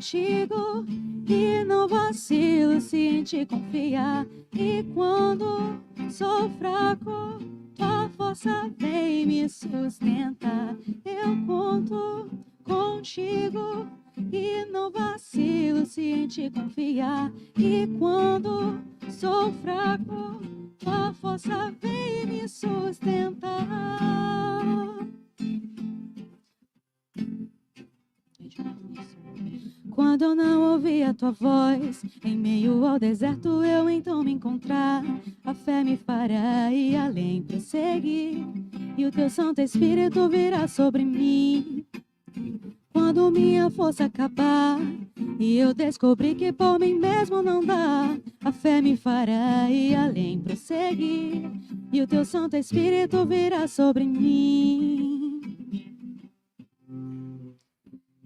contigo e não vacilo se em ti confiar. E quando sou fraco, tua força vem me sustentar. Eu conto contigo e não vacilo se em ti confiar. E quando sou fraco, tua força vem me sustentar. Quando eu não ouvi a tua voz, em meio ao deserto eu então me encontrar. A fé me fará ir além, prosseguir, e o teu Santo Espírito virá sobre mim. Quando minha força acabar e eu descobri que por mim mesmo não dá, a fé me fará ir além, prosseguir, e o teu Santo Espírito virá sobre mim.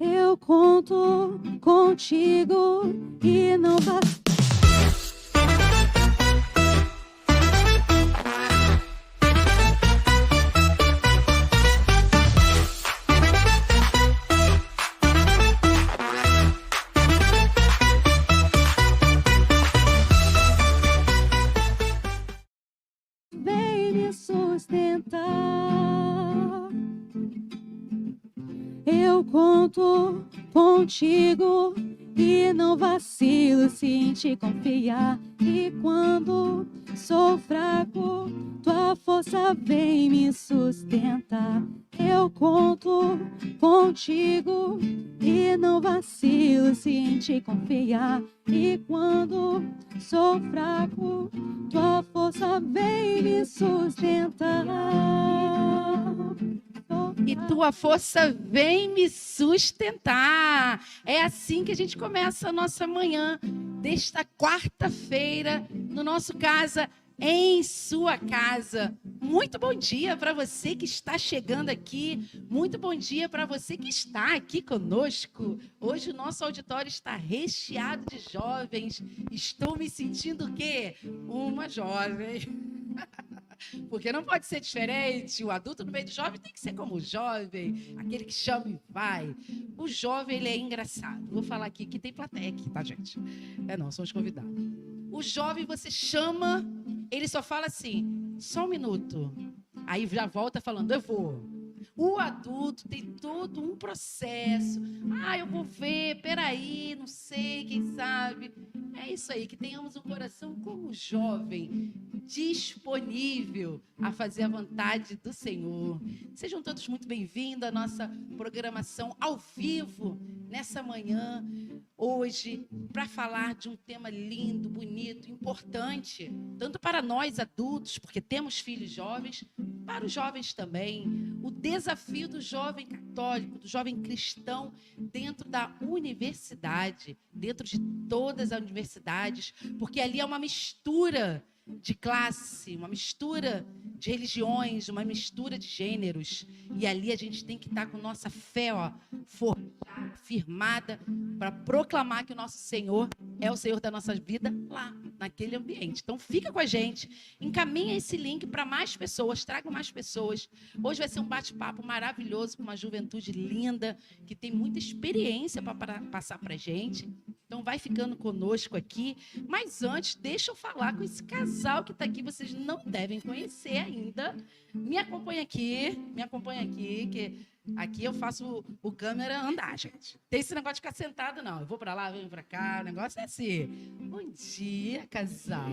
Eu conto contigo e não vai. Vem me sustentar. Eu conto contigo e não vacilo se em ti confiar. E quando sou fraco, tua força vem me sustentar. Eu conto contigo e não vacilo se em ti confiar. E quando sou fraco, tua força vem me sustentar. E tua força vem me sustentar. É assim que a gente começa a nossa manhã desta quarta-feira no nosso Casa em Sua Casa. Muito bom dia para você que está chegando aqui. Muito bom dia para você que está aqui conosco. Hoje o nosso auditório está recheado de jovens. Estou me sentindo o quê? Uma jovem. Porque não pode ser diferente. O adulto no meio do jovem tem que ser como o jovem, aquele que chama e vai. O jovem, ele é engraçado. Vou falar aqui que tem plateia aqui, tá, gente? Não, somos convidados. O jovem, você chama, ele só fala assim, só um minuto. Aí já volta falando, eu vou. O adulto tem todo um processo. Eu vou ver, peraí, não sei, quem sabe. É isso aí, que tenhamos um coração como jovem, disponível a fazer a vontade do Senhor. Sejam todos muito bem-vindos à nossa programação ao vivo, nessa manhã, hoje, para falar de um tema lindo, bonito, importante, tanto para nós adultos, porque temos filhos jovens, para os jovens também, o desafio do jovem católico, do jovem cristão dentro da universidade, dentro de todas as universidades, porque ali é uma mistura de classe, uma mistura de religiões, uma mistura de gêneros, e ali a gente tem que estar com nossa fé, forjada, firmada, para proclamar que o nosso Senhor é o Senhor da nossa vida lá, naquele ambiente. Então fica com a gente, encaminha esse link para mais pessoas, traga mais pessoas. Hoje vai ser um bate-papo maravilhoso com uma juventude linda, que tem muita experiência para passar para a gente. Então vai ficando conosco aqui. Mas antes, deixa eu falar com esse casal que está aqui, vocês não devem conhecer ainda. Me acompanha aqui, que aqui eu faço o câmera andar, gente. Tem esse negócio de ficar sentado, não. Eu vou para lá, venho para cá, o negócio é assim. Bom dia, casal.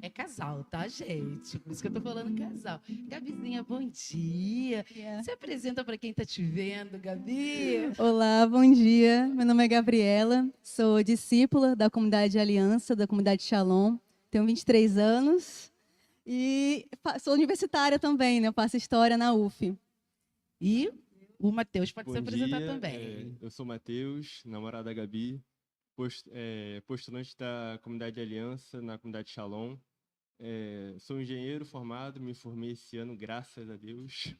É casal, tá, gente? Por isso que eu tô falando casal. Gabizinha, bom dia. Se apresenta para quem está te vendo, Gabi. Olá, bom dia. Meu nome é Gabriela, sou discípula da comunidade Aliança, da comunidade Shalom. Tenho 23 anos e sou universitária também, né? Eu faço história na UF. E o Matheus pode Bom se apresentar dia, também. eu sou o Matheus, namorado da Gabi, postulante da comunidade Aliança, na comunidade Shalom. Sou engenheiro formado, me formei esse ano, graças a Deus.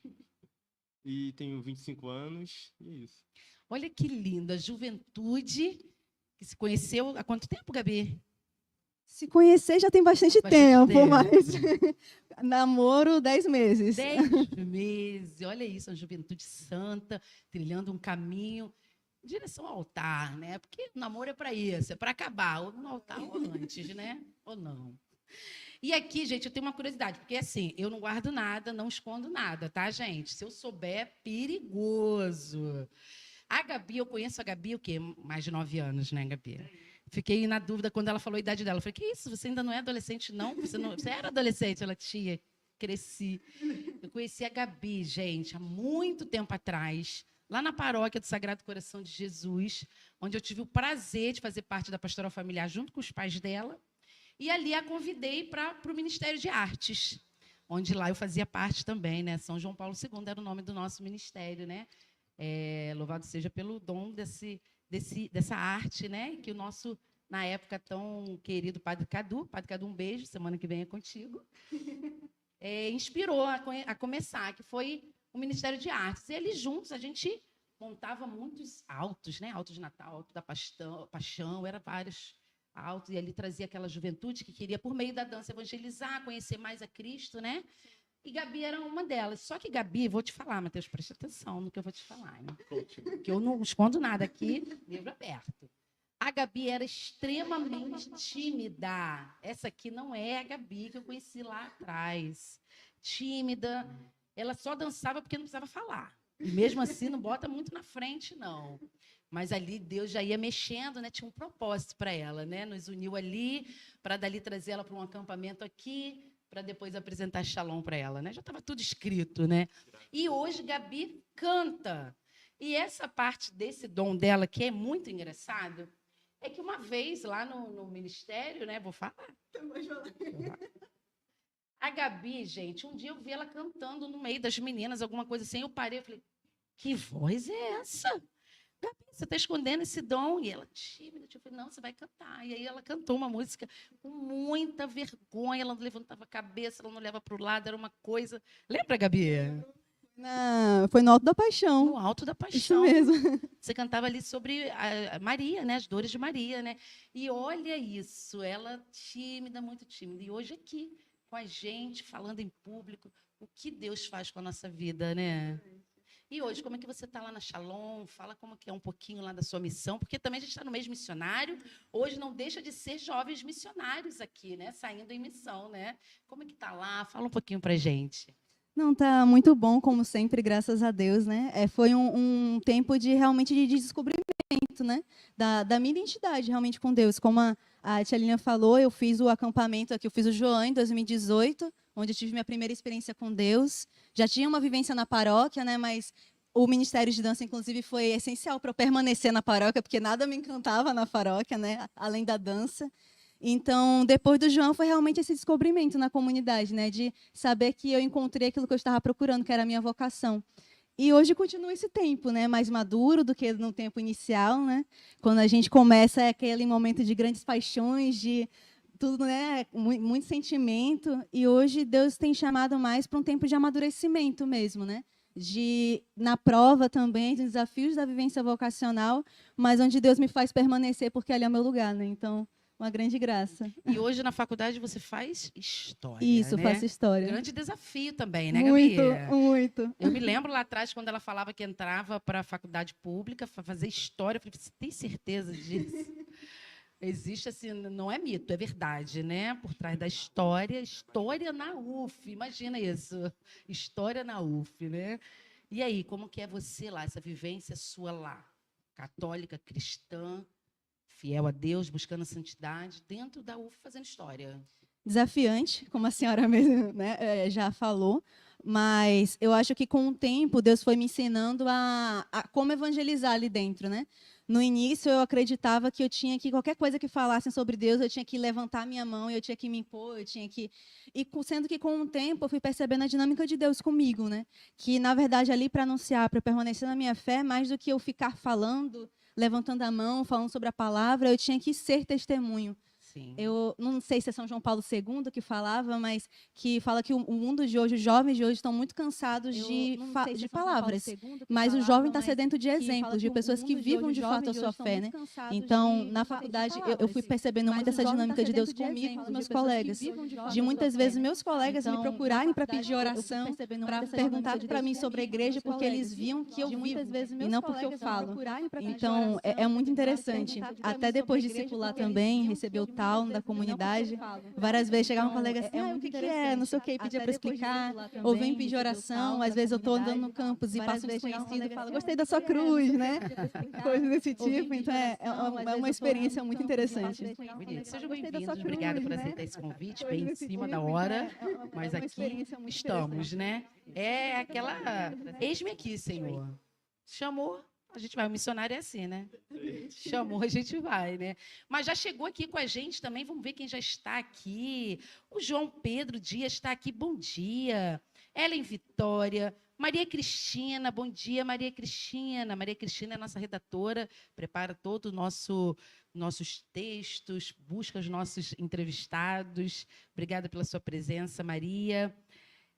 E tenho 25 anos, e é isso. Olha que linda, a juventude que se conheceu há quanto tempo, Gabi? Se conhecer já tem bastante tempo, mas namoro 10 meses. 10 meses, olha isso, a juventude santa, trilhando um caminho. em direção ao altar, né? Porque o namoro é para isso, é para acabar, ou no altar ou antes, né? Ou não. E aqui, gente, eu tenho uma curiosidade, porque assim, eu não guardo nada, não escondo nada, tá, gente? Se eu souber, é perigoso. A Gabi, eu conheço a Gabi, o quê? Mais de 9 anos, né, Gabi? Fiquei na dúvida quando ela falou a idade dela. Eu falei, que isso? Você ainda não é adolescente, não? Você era adolescente? Ela, tia, cresci. Eu conheci a Gabi, gente, há muito tempo atrás, lá na paróquia do Sagrado Coração de Jesus, onde eu tive o prazer de fazer parte da pastoral familiar junto com os pais dela. E ali a convidei para o Ministério de Artes, onde lá eu fazia parte também, né? São João Paulo II era o nome do nosso ministério, né? Louvado seja pelo dom dessa arte, né? Que o nosso, na época, tão querido Padre Cadu, um beijo, semana que vem é contigo, inspirou a começar, que foi o Ministério de Artes. E ali juntos a gente montava muitos autos, né? Auto de Natal, auto da Paixão, eram vários autos, e ali trazia aquela juventude que queria, por meio da dança, evangelizar, conhecer mais a Cristo, né? E Gabi era uma delas. Só que Gabi, vou te falar, Mateus, preste atenção no que eu vou te falar, né? Porque eu não escondo nada aqui, livro aberto. A Gabi era extremamente tímida. Essa aqui não é a Gabi que eu conheci lá atrás. Tímida. Ela só dançava porque não precisava falar. E mesmo assim, não bota muito na frente, não. Mas ali Deus já ia mexendo, né? Tinha um propósito para ela, né? Nos uniu ali, para dali trazer ela para um acampamento aqui, para depois apresentar Shalom para ela, né? Já estava tudo escrito, né? E hoje Gabi canta. E essa parte desse dom dela, que é muito engraçado, é que uma vez lá no ministério, né? Vou falar. A Gabi, gente, um dia eu vi ela cantando no meio das meninas, alguma coisa assim, eu parei e falei, que voz é essa? Gabi, você está escondendo esse dom? E ela, tímida, eu falei, não, você vai cantar. E aí ela cantou uma música com muita vergonha, ela não levantava a cabeça, ela não olhava para o lado, era uma coisa... Lembra, Gabi? Foi no Alto da Paixão. No Alto da Paixão. Isso mesmo. Você cantava ali sobre a Maria, né? As dores de Maria, né? E olha isso, ela tímida, muito tímida. E hoje aqui, com a gente, falando em público, o que Deus faz com a nossa vida, né? E hoje, como é que você está lá na Shalom? Fala como que é um pouquinho lá da sua missão, porque também a gente está no mês missionário. Hoje não deixa de ser jovens missionários aqui, né? Saindo em missão, né? Como é que está lá? Fala um pouquinho para a gente. Não, tá muito bom, como sempre, graças a Deus, né? Foi um tempo realmente de descobrimento, né? Da minha identidade, realmente, com Deus. Como a tia Lina falou, eu fiz o acampamento aqui, eu fiz o João em 2018, onde eu tive minha primeira experiência com Deus. Já tinha uma vivência na paróquia, né? Mas o Ministério de Dança, inclusive, foi essencial para eu permanecer na paróquia, porque nada me encantava na paróquia, né? Além da dança. Então, depois do João, foi realmente esse descobrimento na comunidade, né? De saber que eu encontrei aquilo que eu estava procurando, que era a minha vocação. E hoje continua esse tempo, né? Mais maduro do que no tempo inicial, né? Quando a gente começa aquele momento de grandes paixões, de tudo, né? Muito sentimento. E hoje Deus tem chamado mais para um tempo de amadurecimento mesmo, né? Na prova também, dos desafios da vivência vocacional, mas onde Deus me faz permanecer, porque ali é o meu lugar, né? Então, uma grande graça. E hoje na faculdade você faz história, Isso, né? faço história. Grande desafio também, né, Gabi? Muito. Eu me lembro lá atrás, quando ela falava que entrava para a faculdade pública, para fazer história, eu falei, você tem certeza disso? Existe assim, não é mito, é verdade, né? Por trás da história na UF, imagina isso, história na UF, né? E aí, como que é você lá, essa vivência sua lá, católica, cristã, fiel a Deus, buscando a santidade, dentro da UF fazendo história? Desafiante, como a senhora mesmo, né, já falou, mas eu acho que com o tempo Deus foi me ensinando a como evangelizar ali dentro, né? No início eu acreditava que eu tinha que, qualquer coisa que falassem sobre Deus, eu tinha que levantar minha mão, eu tinha que me impor, eu tinha que... E sendo que com o tempo eu fui percebendo a dinâmica de Deus comigo, né? Que na verdade ali para anunciar, para permanecer na minha fé, mais do que eu ficar falando, levantando a mão, falando sobre a palavra, eu tinha que ser testemunho. Sim. Eu não sei se é São João Paulo II que falava, mas que fala que o mundo de hoje, os jovens de hoje estão muito cansados de palavras, mas o jovem está sedento de exemplos, de pessoas que vivam de fato a sua fé, né? Então, na faculdade, eu fui percebendo muito essa dinâmica de Deus comigo e com os meus colegas. De muitas vezes meus colegas me procurarem para pedir oração, para perguntar para mim sobre a igreja, porque eles viam que eu vivo, e não porque eu falo. Então, é muito interessante. Até depois de discipular também, receber o tal da comunidade, várias vezes chegava um colega assim, o que é, não sei o que, pedia para explicar, ou vem pedir oração, às vezes eu estou andando no campus e passo um desconhecido e falo, gostei da sua cruz, né? Coisas desse tipo, então é uma experiência muito interessante. Sejam bem-vindos, obrigada por aceitar esse convite, bem em cima da hora, mas aqui estamos, né? É aquela, eis-me aqui, Senhor. Chamou, a gente vai. O missionário é assim, né? Chamou, a gente vai, né? Mas já chegou aqui com a gente também. Vamos ver quem já está aqui. O João Pedro Dias está aqui. Bom dia. Ellen Vitória. Maria Cristina. Bom dia, Maria Cristina. Maria Cristina é nossa redatora. Prepara todos os nossos textos, busca os nossos entrevistados. Obrigada pela sua presença, Maria.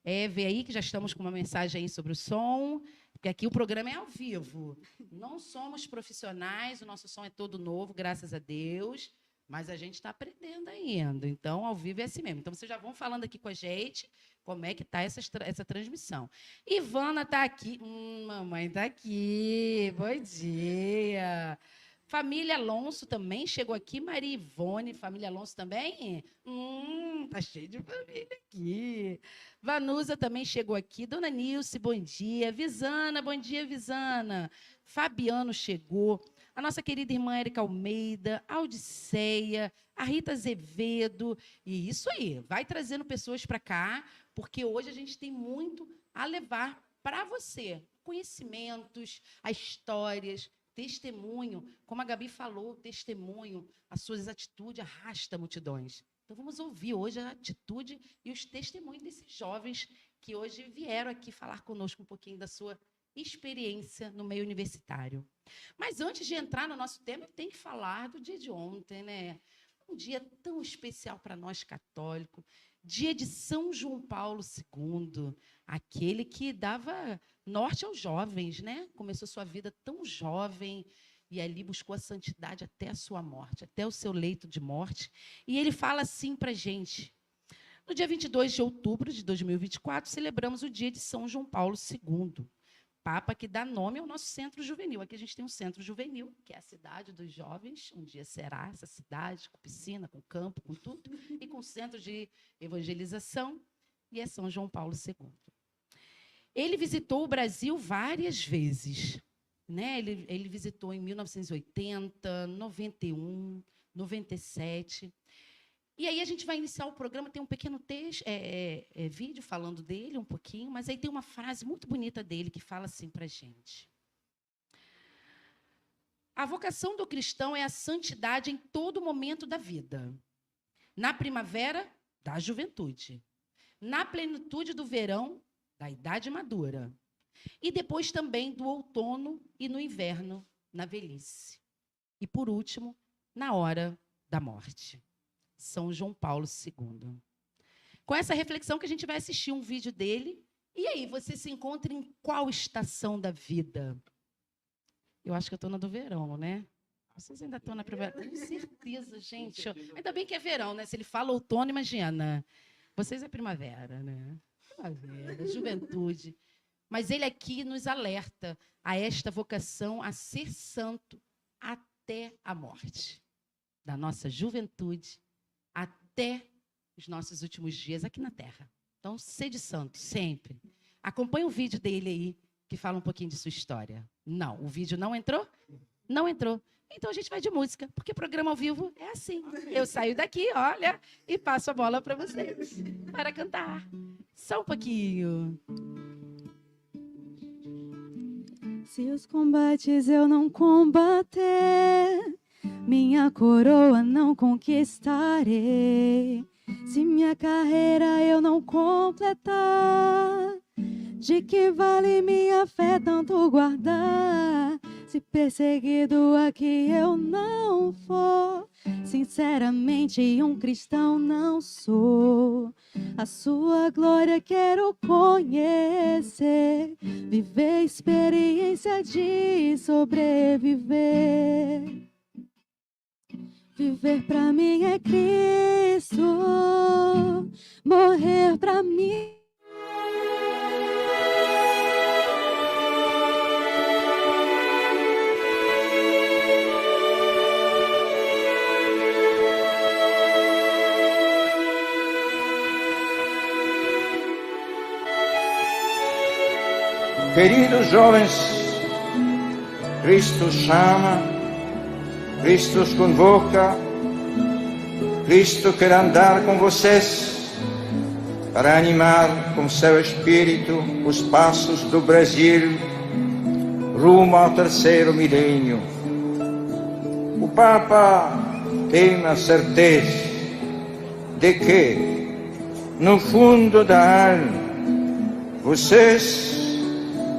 Vê aí que já estamos com uma mensagem aí sobre o som. Porque aqui o programa é ao vivo. Não somos profissionais, o nosso som é todo novo, graças a Deus, mas a gente está aprendendo ainda. Então, ao vivo é assim mesmo. Então, vocês já vão falando aqui com a gente como é que está essa transmissão. Ivana está aqui. Mamãe está aqui. Bom dia. Família Alonso também chegou aqui. Maria Ivone, família Alonso também? Tá cheio de família aqui. Vanusa também chegou aqui. Dona Nilce, bom dia. Visana, bom dia, Visana. Fabiano chegou. A nossa querida irmã Érica Almeida, Audiceia, a Rita Azevedo. E isso aí, vai trazendo pessoas para cá, porque hoje a gente tem muito a levar para você. Conhecimentos, as histórias, testemunho, como a Gabi falou, testemunho, as suas atitudes arrastam multidões. Então, vamos ouvir hoje a atitude e os testemunhos desses jovens que hoje vieram aqui falar conosco um pouquinho da sua experiência no meio universitário. Mas, antes de entrar no nosso tema, tem que falar do dia de ontem, né? Um dia tão especial para nós católicos, dia de São João Paulo II, aquele que dava norte aos jovens, né? Começou sua vida tão jovem e ali buscou a santidade até a sua morte, até o seu leito de morte. E ele fala assim para a gente. No dia 22 de outubro de 2024, celebramos o dia de São João Paulo II, Papa que dá nome ao nosso centro juvenil. Aqui a gente tem um centro juvenil, que é a cidade dos jovens. Um dia será essa cidade, com piscina, com campo, com tudo, e com centro de evangelização, e é São João Paulo II. Ele visitou o Brasil várias vezes, né? Ele visitou em 1980, 91, 97. E aí a gente vai iniciar o programa, tem um pequeno texto, vídeo falando dele um pouquinho, mas aí tem uma frase muito bonita dele que fala assim para a gente. A vocação do cristão é a santidade em todo momento da vida. Na primavera, da juventude. Na plenitude do verão, da idade madura. E depois também do outono e no inverno, na velhice. E, por último, na hora da morte. São João Paulo II. Com essa reflexão que a gente vai assistir um vídeo dele. E aí, você se encontra em qual estação da vida? Eu acho que eu estou na do verão, né? Vocês ainda estão na primavera? Com certeza, gente. Ainda bem que é verão, né? Se ele fala outono, imagina. Vocês é primavera, né? Primavera, juventude. Mas ele aqui nos alerta a esta vocação a ser santo até a morte. Da nossa juventude até os nossos últimos dias aqui na Terra. Então, sede santo, sempre. Acompanhe o vídeo dele aí, que fala um pouquinho de sua história. Não, o vídeo não entrou? Não entrou. Então, a gente vai de música, porque o programa ao vivo é assim. Eu saio daqui, olha, e passo a bola para vocês, para cantar. Só um pouquinho. Se os combates eu não combater, minha coroa não conquistarei. Se minha carreira eu não completar, de que vale minha fé tanto guardar? Se perseguido aqui eu não for, Sinceramente, um cristão não sou. A sua glória quero conhecer, viver experiência de sobreviver. Viver pra mim é Cristo, morrer pra mim. Queridos jovens, Cristo chama, Cristo os convoca, Cristo quer andar com vocês para animar com seu espírito os passos do Brasil rumo ao terceiro milênio. O Papa tem a certeza de que, no fundo da alma, vocês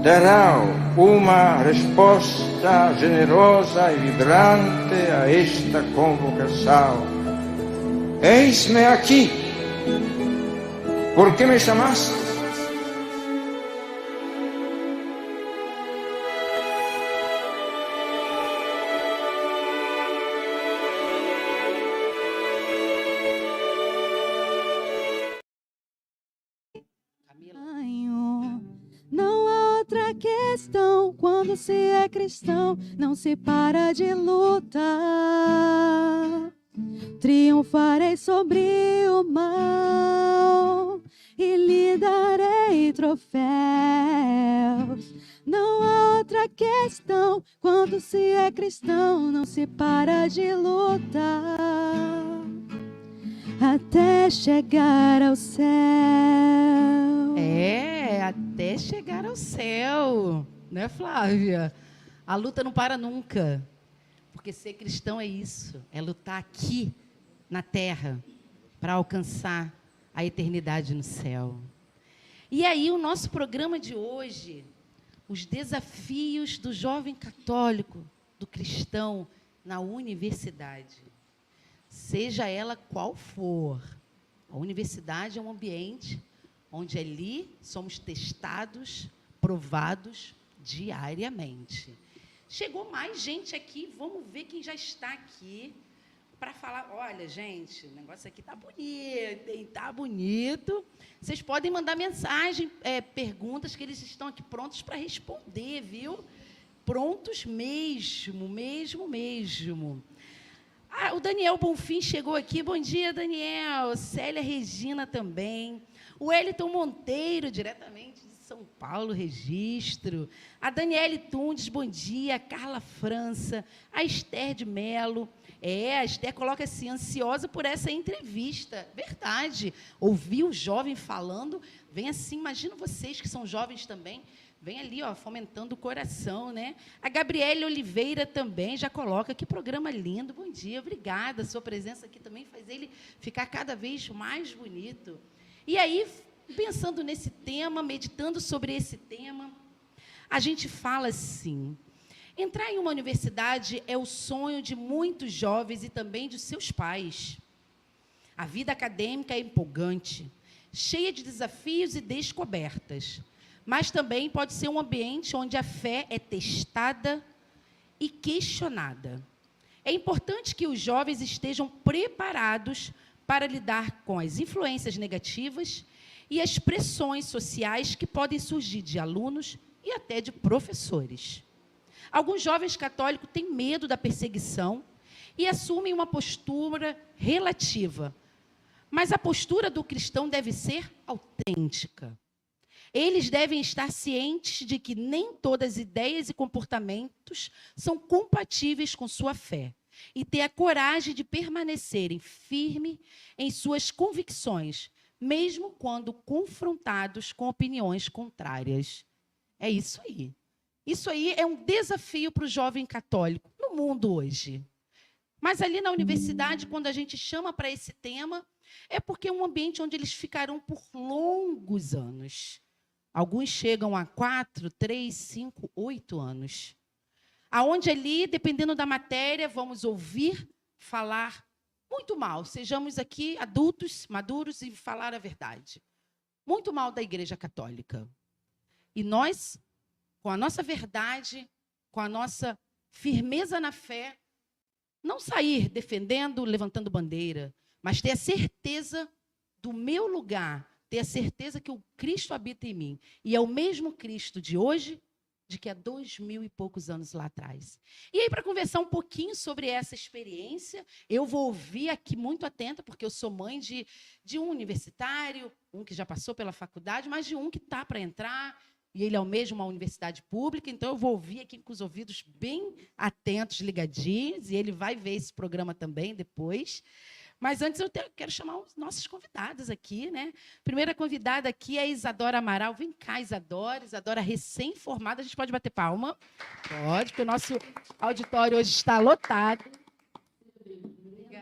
darão uma resposta generosa e vibrante a esta convocação. Eis-me aqui, por que me chamaste? Não há outra questão, quando se é cristão, não se para de lutar. Triunfarei sobre o mal e lhe darei troféus. Não há outra questão, quando se é cristão, não se para de lutar até chegar ao céu. Até chegar ao céu, né, Flávia? A luta não para nunca, porque ser cristão é isso, é lutar aqui na terra para alcançar a eternidade no céu. E aí o nosso programa de hoje, os desafios do jovem católico, do cristão na universidade, seja ela qual for. A universidade é um ambiente onde ali somos testados, provados diariamente. Chegou mais gente aqui, vamos ver quem já está aqui para falar. Olha, gente, o negócio aqui está bonito, hein? Está bonito. Vocês podem mandar mensagem, perguntas, que eles estão aqui prontos para responder, viu? Prontos mesmo. O Daniel Bonfim chegou aqui. Bom dia, Daniel. Célia Regina também. O Wellington Monteiro, diretamente de São Paulo, registro. A Daniele Tundes, bom dia. A Carla França. A Esther de Melo. A Esther coloca assim, ansiosa por essa entrevista. Verdade. Ouvir o jovem falando, vem assim, imagina vocês que são jovens também, vem ali, ó, fomentando o coração, né? A Gabriele Oliveira também já coloca, que programa lindo, bom dia, obrigada. A sua presença aqui também faz ele ficar cada vez mais bonito. E aí, pensando nesse tema, meditando sobre esse tema, a gente fala assim, entrar em uma universidade é o sonho de muitos jovens e também de seus pais. A vida acadêmica é empolgante, cheia de desafios e descobertas, mas também pode ser um ambiente onde a fé é testada e questionada. É importante que os jovens estejam preparados para lidar com as influências negativas e as pressões sociais que podem surgir de alunos e até de professores. Alguns jovens católicos têm medo da perseguição e assumem uma postura relativa, mas a postura do cristão deve ser autêntica. Eles devem estar cientes de que nem todas as ideias e comportamentos são compatíveis com sua fé e ter a coragem de permanecerem firmes em suas convicções, mesmo quando confrontados com opiniões contrárias. É isso aí. Isso aí é um desafio para o jovem católico no mundo hoje. Mas ali na universidade, quando a gente chama para esse tema, é porque é um ambiente onde eles ficarão por longos anos. Alguns chegam a 4, 3, 5, 8 anos. Aonde ali, dependendo da matéria, vamos ouvir falar muito mal. Sejamos aqui adultos, maduros e falar a verdade. Muito mal da Igreja Católica. E nós, com a nossa verdade, com a nossa firmeza na fé, não sair defendendo, levantando bandeira, mas ter a certeza do meu lugar, ter a certeza que o Cristo habita em mim. E é o mesmo Cristo de hoje, de que há 2000 e poucos anos lá atrás. E aí, para conversar um pouquinho sobre essa experiência, eu vou ouvir aqui muito atenta, porque eu sou mãe de um universitário, um que já passou pela faculdade, mas de um que está para entrar, e ele almeja uma universidade pública, então eu vou ouvir aqui com os ouvidos bem atentos, ligadinhos, e ele vai ver esse programa também depois. Mas antes eu quero chamar os nossos convidados aqui, né? Primeira convidada aqui é a Isadora Amaral. Vem cá, Isadora. Isadora recém-formada. A gente pode bater palma? Pode, porque o nosso auditório hoje está lotado.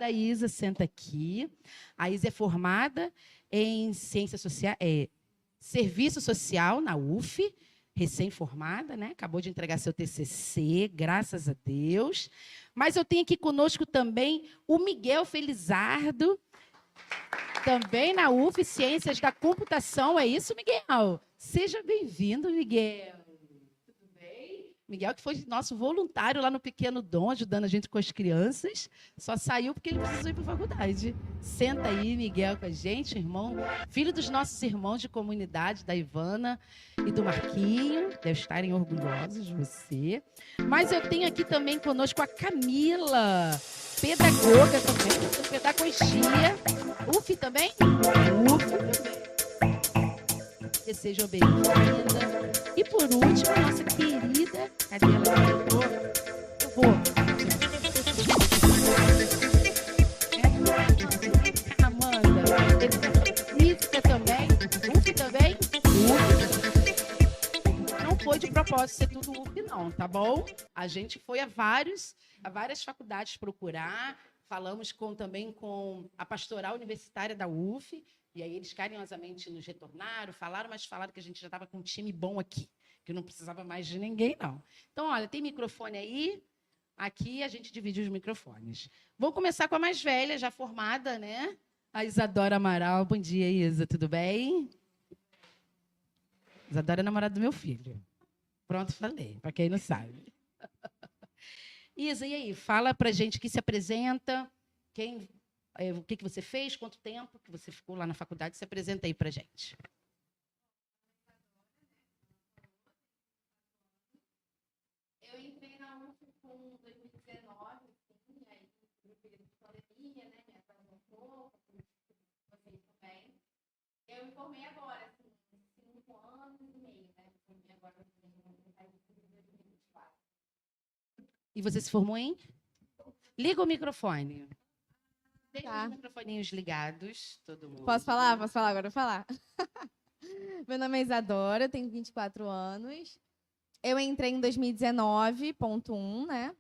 A Isa, senta aqui. A Isa é formada em Ciências Sociais, Serviço Social na UF, recém-formada, né? Acabou de entregar seu TCC, graças a Deus. Mas eu tenho aqui conosco também o Miguel Felizardo, também na UF, Ciências da Computação. É isso, Miguel? Seja bem-vindo, Miguel. Tudo bem? Miguel, que foi nosso voluntário lá no Pequeno Dom, ajudando a gente com as crianças. Só saiu porque ele precisou ir para a faculdade. Senta aí, Miguel, com a gente, irmão. Filho dos nossos irmãos de comunidade, da Ivana e do Marquinho. Deve estarem orgulhosos de você. Mas eu tenho aqui também conosco a Camila, pedagoga também, pedagogia. UF também? UF também. Sejam bem-vinda. E por último, a nossa querida... Cadê ela? Eu vou. Amanda. Física também. UF também? UF. Não foi de propósito ser tudo UF, não, tá bom? A gente foi a várias faculdades procurar. Falamos também com a pastoral universitária da UF. E aí eles carinhosamente nos retornaram, mas falaram que a gente já estava com um time bom aqui, que não precisava mais de ninguém, não. Então, olha, tem microfone aí, aqui a gente divide os microfones. Vou começar com a mais velha, já formada, né? A Isadora Amaral. Bom dia, Isa, tudo bem? Isadora é namorada do meu filho. Pronto, falei, para quem não sabe. Isa, e aí? Fala para a gente que se apresenta, o que você fez, quanto tempo que você ficou lá na faculdade, se apresenta aí para a gente. Eu entrei na UF com 2019, assim, aí no período de pandemia, né, me atrasou um pouco, vocês também. Eu me formei agora, assim, 5 anos e meio, né, formei agora em 2024. E você se formou em? Liga o microfone. Deixa Tá. os microfoninhos ligados, todo mundo. Posso falar? Posso falar? Agora eu vou falar. Meu nome é Isadora, tenho 24 anos. Eu entrei em 2019.1, né?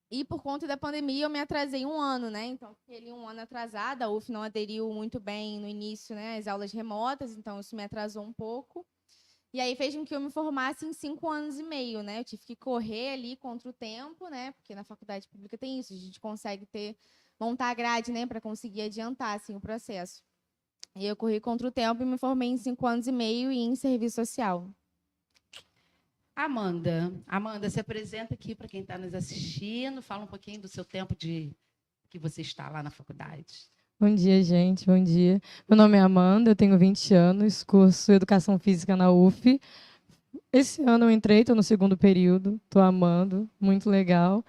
E por conta da pandemia eu me atrasei 1 ano, né? Então, fiquei ali 1 ano atrasada. A UF não aderiu muito bem no início, né? Às aulas remotas, então isso me atrasou um pouco. E aí fez com que eu me formasse em 5 anos e meio, né? Eu tive que correr ali contra o tempo, né? Porque na faculdade pública tem isso, a gente consegue montar a grade, né, para conseguir adiantar assim, o processo. E eu corri contra o tempo e me formei em 5 anos e meio e em serviço social. Amanda, se apresenta aqui para quem está nos assistindo, fala um pouquinho do seu tempo que você está lá na faculdade. Bom dia, gente, bom dia. Meu nome é Amanda, eu tenho 20 anos, curso Educação Física na UF. Esse ano eu entrei, estou no 2º período, estou amando, muito legal.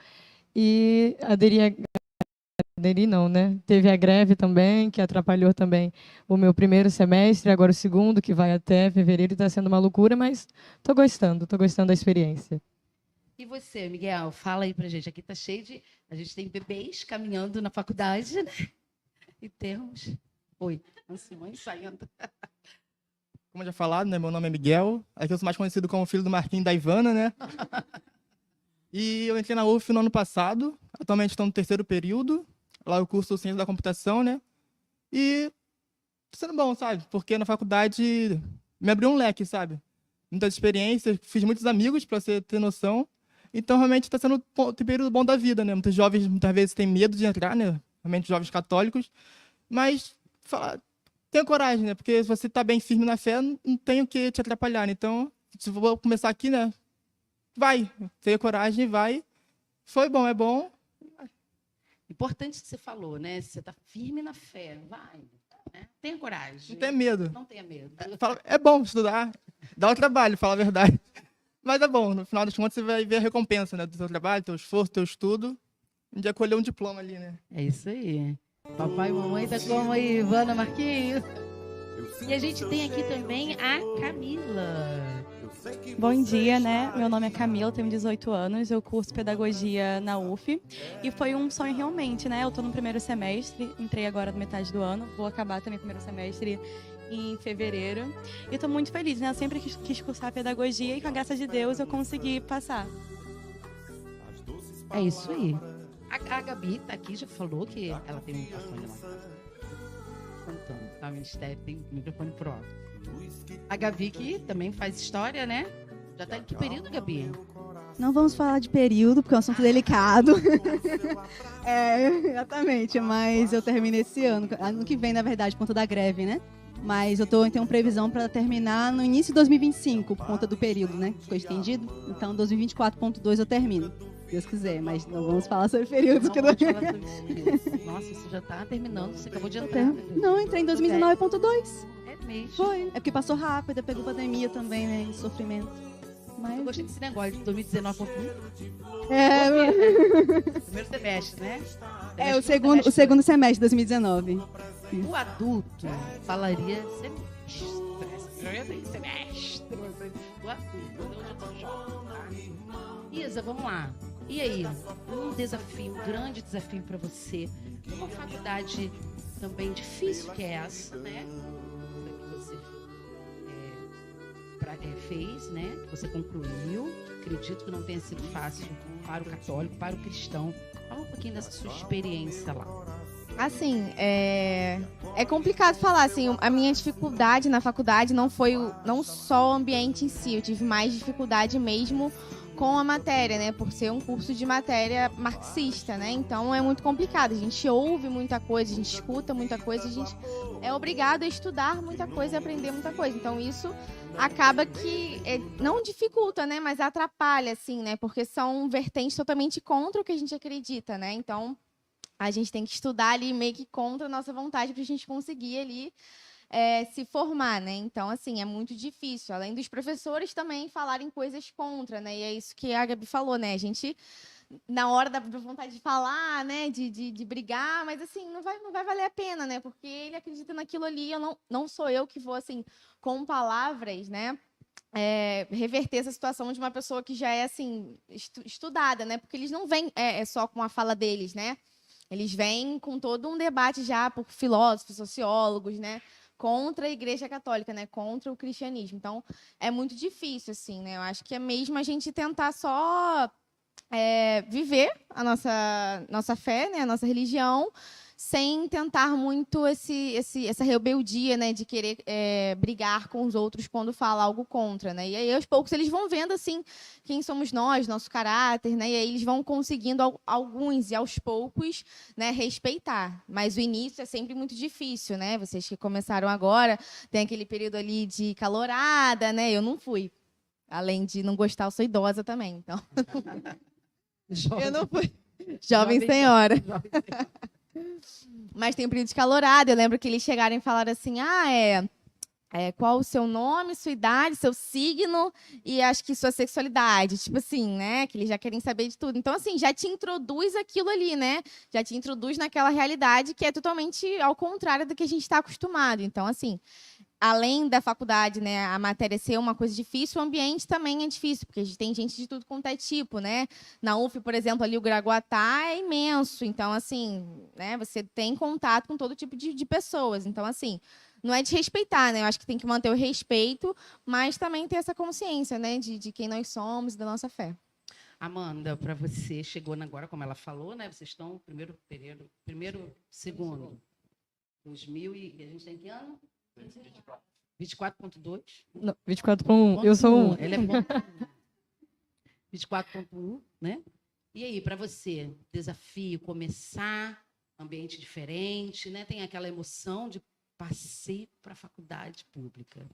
E aderi não, né? Teve a greve também, que atrapalhou também o meu 1º semestre, agora o 2º, que vai até fevereiro, está sendo uma loucura, mas estou gostando da experiência. E você, Miguel, fala aí pra gente. Aqui está cheio de... A gente tem bebês caminhando na faculdade, né? E temos... Oi, anciões saindo. Como já falado, né? Meu nome é Miguel. Aqui eu sou mais conhecido como filho do Marquinho e da Ivana, né? E eu entrei na UF no ano passado. Atualmente estou no 3º período. Lá eu curso Ciência da Computação, né? E tá sendo bom, sabe? Porque na faculdade me abriu um leque, sabe? Muitas experiências, fiz muitos amigos, para você ter noção. Então, realmente, está sendo um período bom da vida, né? Muitos jovens, muitas vezes, têm medo de entrar, né? Realmente, jovens católicos. Mas, tenha coragem, né? Porque se você está bem firme na fé, não tem o que te atrapalhar, né? Então, se eu vou começar aqui, né? Vai. Tenha coragem, vai. Foi bom, é bom. Importante que você falou, né? Você está firme na fé. Vai. Né? Tenha coragem. Não tenha medo. Não tenha medo. É bom estudar. Dá um trabalho, falar a verdade. Mas é bom. No final das contas, você vai ver a recompensa, né? Do seu trabalho, teu esforço, teu estudo. Um dia colher um diploma ali, né? É isso aí. Papai e mamãe tá como aí, Ivana, Marquinhos? E a gente tem aqui também a Camila. Bom dia, né? Meu nome é Camila, tenho 18 anos, eu curso pedagogia na UF e foi um sonho realmente, né? Eu tô no primeiro semestre, entrei agora na metade do ano, vou acabar também o primeiro semestre em fevereiro e tô muito feliz, né? Eu sempre quis cursar pedagogia e com a graça de Deus eu consegui passar. É isso aí. A Gabi tá aqui, já falou que ela tem um microfone lá. Contando, tá? O Ministério tem um microfone próprio. A Gabi que também faz história, né? Já tá em que período, Gabi? Não vamos falar de período, porque é um assunto delicado. Exatamente, mas eu termino esse ano que vem, na verdade, por conta da greve, né? Mas eu tenho previsão para terminar no início de 2025, por conta do período, né? Ficou estendido. Então, 2024.2 eu termino, se Deus quiser. Mas não vamos falar sobre períodos. Não vamos falar sobre períodos. Nossa, você já tá terminando, você acabou de entrar. Não, eu entrei em 2019.2. É mesmo. Foi. É porque passou rápido, pegou pandemia também, né? E sofrimento. Mas... Eu gostei desse negócio de 2019.1. Primeiro semestre, né? O segundo semestre de 2019. O adulto falaria semestre. Eu ia dizer semestre. O adulto, hoje eu tô jovem, tá? Isa, vamos lá. E aí, um desafio, um grande desafio para você. Uma faculdade também difícil que é essa, né? Que você fez, né? Que você concluiu. Acredito que não tenha sido fácil para o católico, para o cristão. Fala um pouquinho dessa sua experiência lá. Assim, é complicado falar, assim, a minha dificuldade na faculdade não foi não só o ambiente em si, eu tive mais dificuldade mesmo com a matéria, né, por ser um curso de matéria marxista, né, então é muito complicado, a gente ouve muita coisa, a gente escuta muita coisa, a gente é obrigado a estudar muita coisa e aprender muita coisa, então isso acaba que não dificulta, né, mas atrapalha, assim, né, porque são vertentes totalmente contra o que a gente acredita, né, então a gente tem que estudar ali meio que contra a nossa vontade para a gente conseguir ali se formar, né? Então, assim, é muito difícil. Além dos professores também falarem coisas contra, né? E é isso que a Gabi falou, né? A gente, na hora da vontade de falar, né? De brigar, mas, assim, não vai valer a pena, né? Porque ele acredita naquilo ali. Não sou eu que vou, assim, com palavras, né? Reverter essa situação de uma pessoa que já é, assim, estudada, né? Porque eles não vêm só com a fala deles, né? Eles vêm com todo um debate já por filósofos, sociólogos, né? Contra a Igreja Católica, né? Contra o cristianismo. Então, é muito difícil, assim, né? Eu acho que é mesmo a gente tentar só viver a nossa fé, né? A nossa religião, sem tentar muito essa rebeldia, né? De querer brigar com os outros quando fala algo contra, né? E aí, aos poucos, eles vão vendo, assim, quem somos nós, nosso caráter, né? E aí eles vão conseguindo, alguns, e aos poucos, né? Respeitar. Mas o início é sempre muito difícil, né? Vocês que começaram agora, tem aquele período ali de calorada, né? Eu não fui. Além de não gostar, eu sou idosa também, então... Eu não fui. Jovem senhora. Mas tem um período de calorada. Eu lembro que eles chegaram e falaram assim: qual o seu nome, sua idade, seu signo e acho que sua sexualidade. Tipo assim, né? Que eles já querem saber de tudo. Então, assim, já te introduz aquilo ali, né? Já te introduz naquela realidade que é totalmente ao contrário do que a gente está acostumado. Então, assim, além da faculdade, né, a matéria ser uma coisa difícil, o ambiente também é difícil, porque a gente tem gente de tudo quanto é tipo, né? Na UF, por exemplo, ali o Gragoatá é imenso, então, assim, né, você tem contato com todo tipo de pessoas. Então, assim, não é de respeitar, né? Eu acho que tem que manter o respeito, mas também ter essa consciência, né, de quem nós somos e da nossa fé. Amanda, para você, chegou agora, como ela falou, né? Vocês estão segundo, 2000 e a gente tem que ano? 24.2? Não, 24.1. Eu sou 1. Ele é bom. 24.1, né? E aí, para você, desafio, começar, ambiente diferente, né? Tem aquela emoção de passei para a faculdade pública.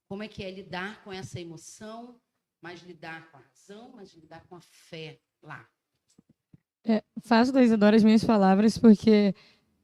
Como é que é lidar com essa emoção, mas lidar com a razão, mas lidar com a fé lá? Faço da Isadora as minhas palavras porque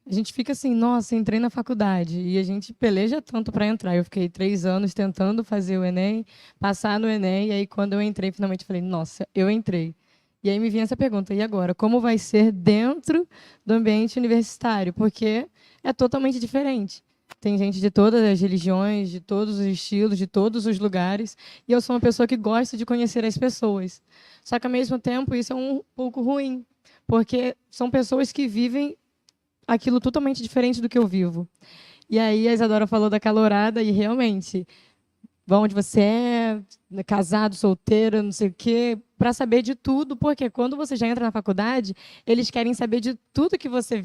a gente fica assim, nossa, entrei na faculdade e a gente peleja tanto para entrar. Eu fiquei 3 anos tentando fazer o Enem, passar no Enem, e aí quando eu entrei, finalmente falei, nossa, eu entrei. E aí me vinha essa pergunta, e agora? Como vai ser dentro do ambiente universitário? Porque é totalmente diferente. Tem gente de todas as religiões, de todos os estilos, de todos os lugares, e eu sou uma pessoa que gosta de conhecer as pessoas. Só que, ao mesmo tempo, isso é um pouco ruim, porque são pessoas que vivem aquilo totalmente diferente do que eu vivo. E aí a Isadora falou da calorada e realmente, onde você é, casado, solteira, não sei o quê, para saber de tudo, porque quando você já entra na faculdade, eles querem saber de tudo que você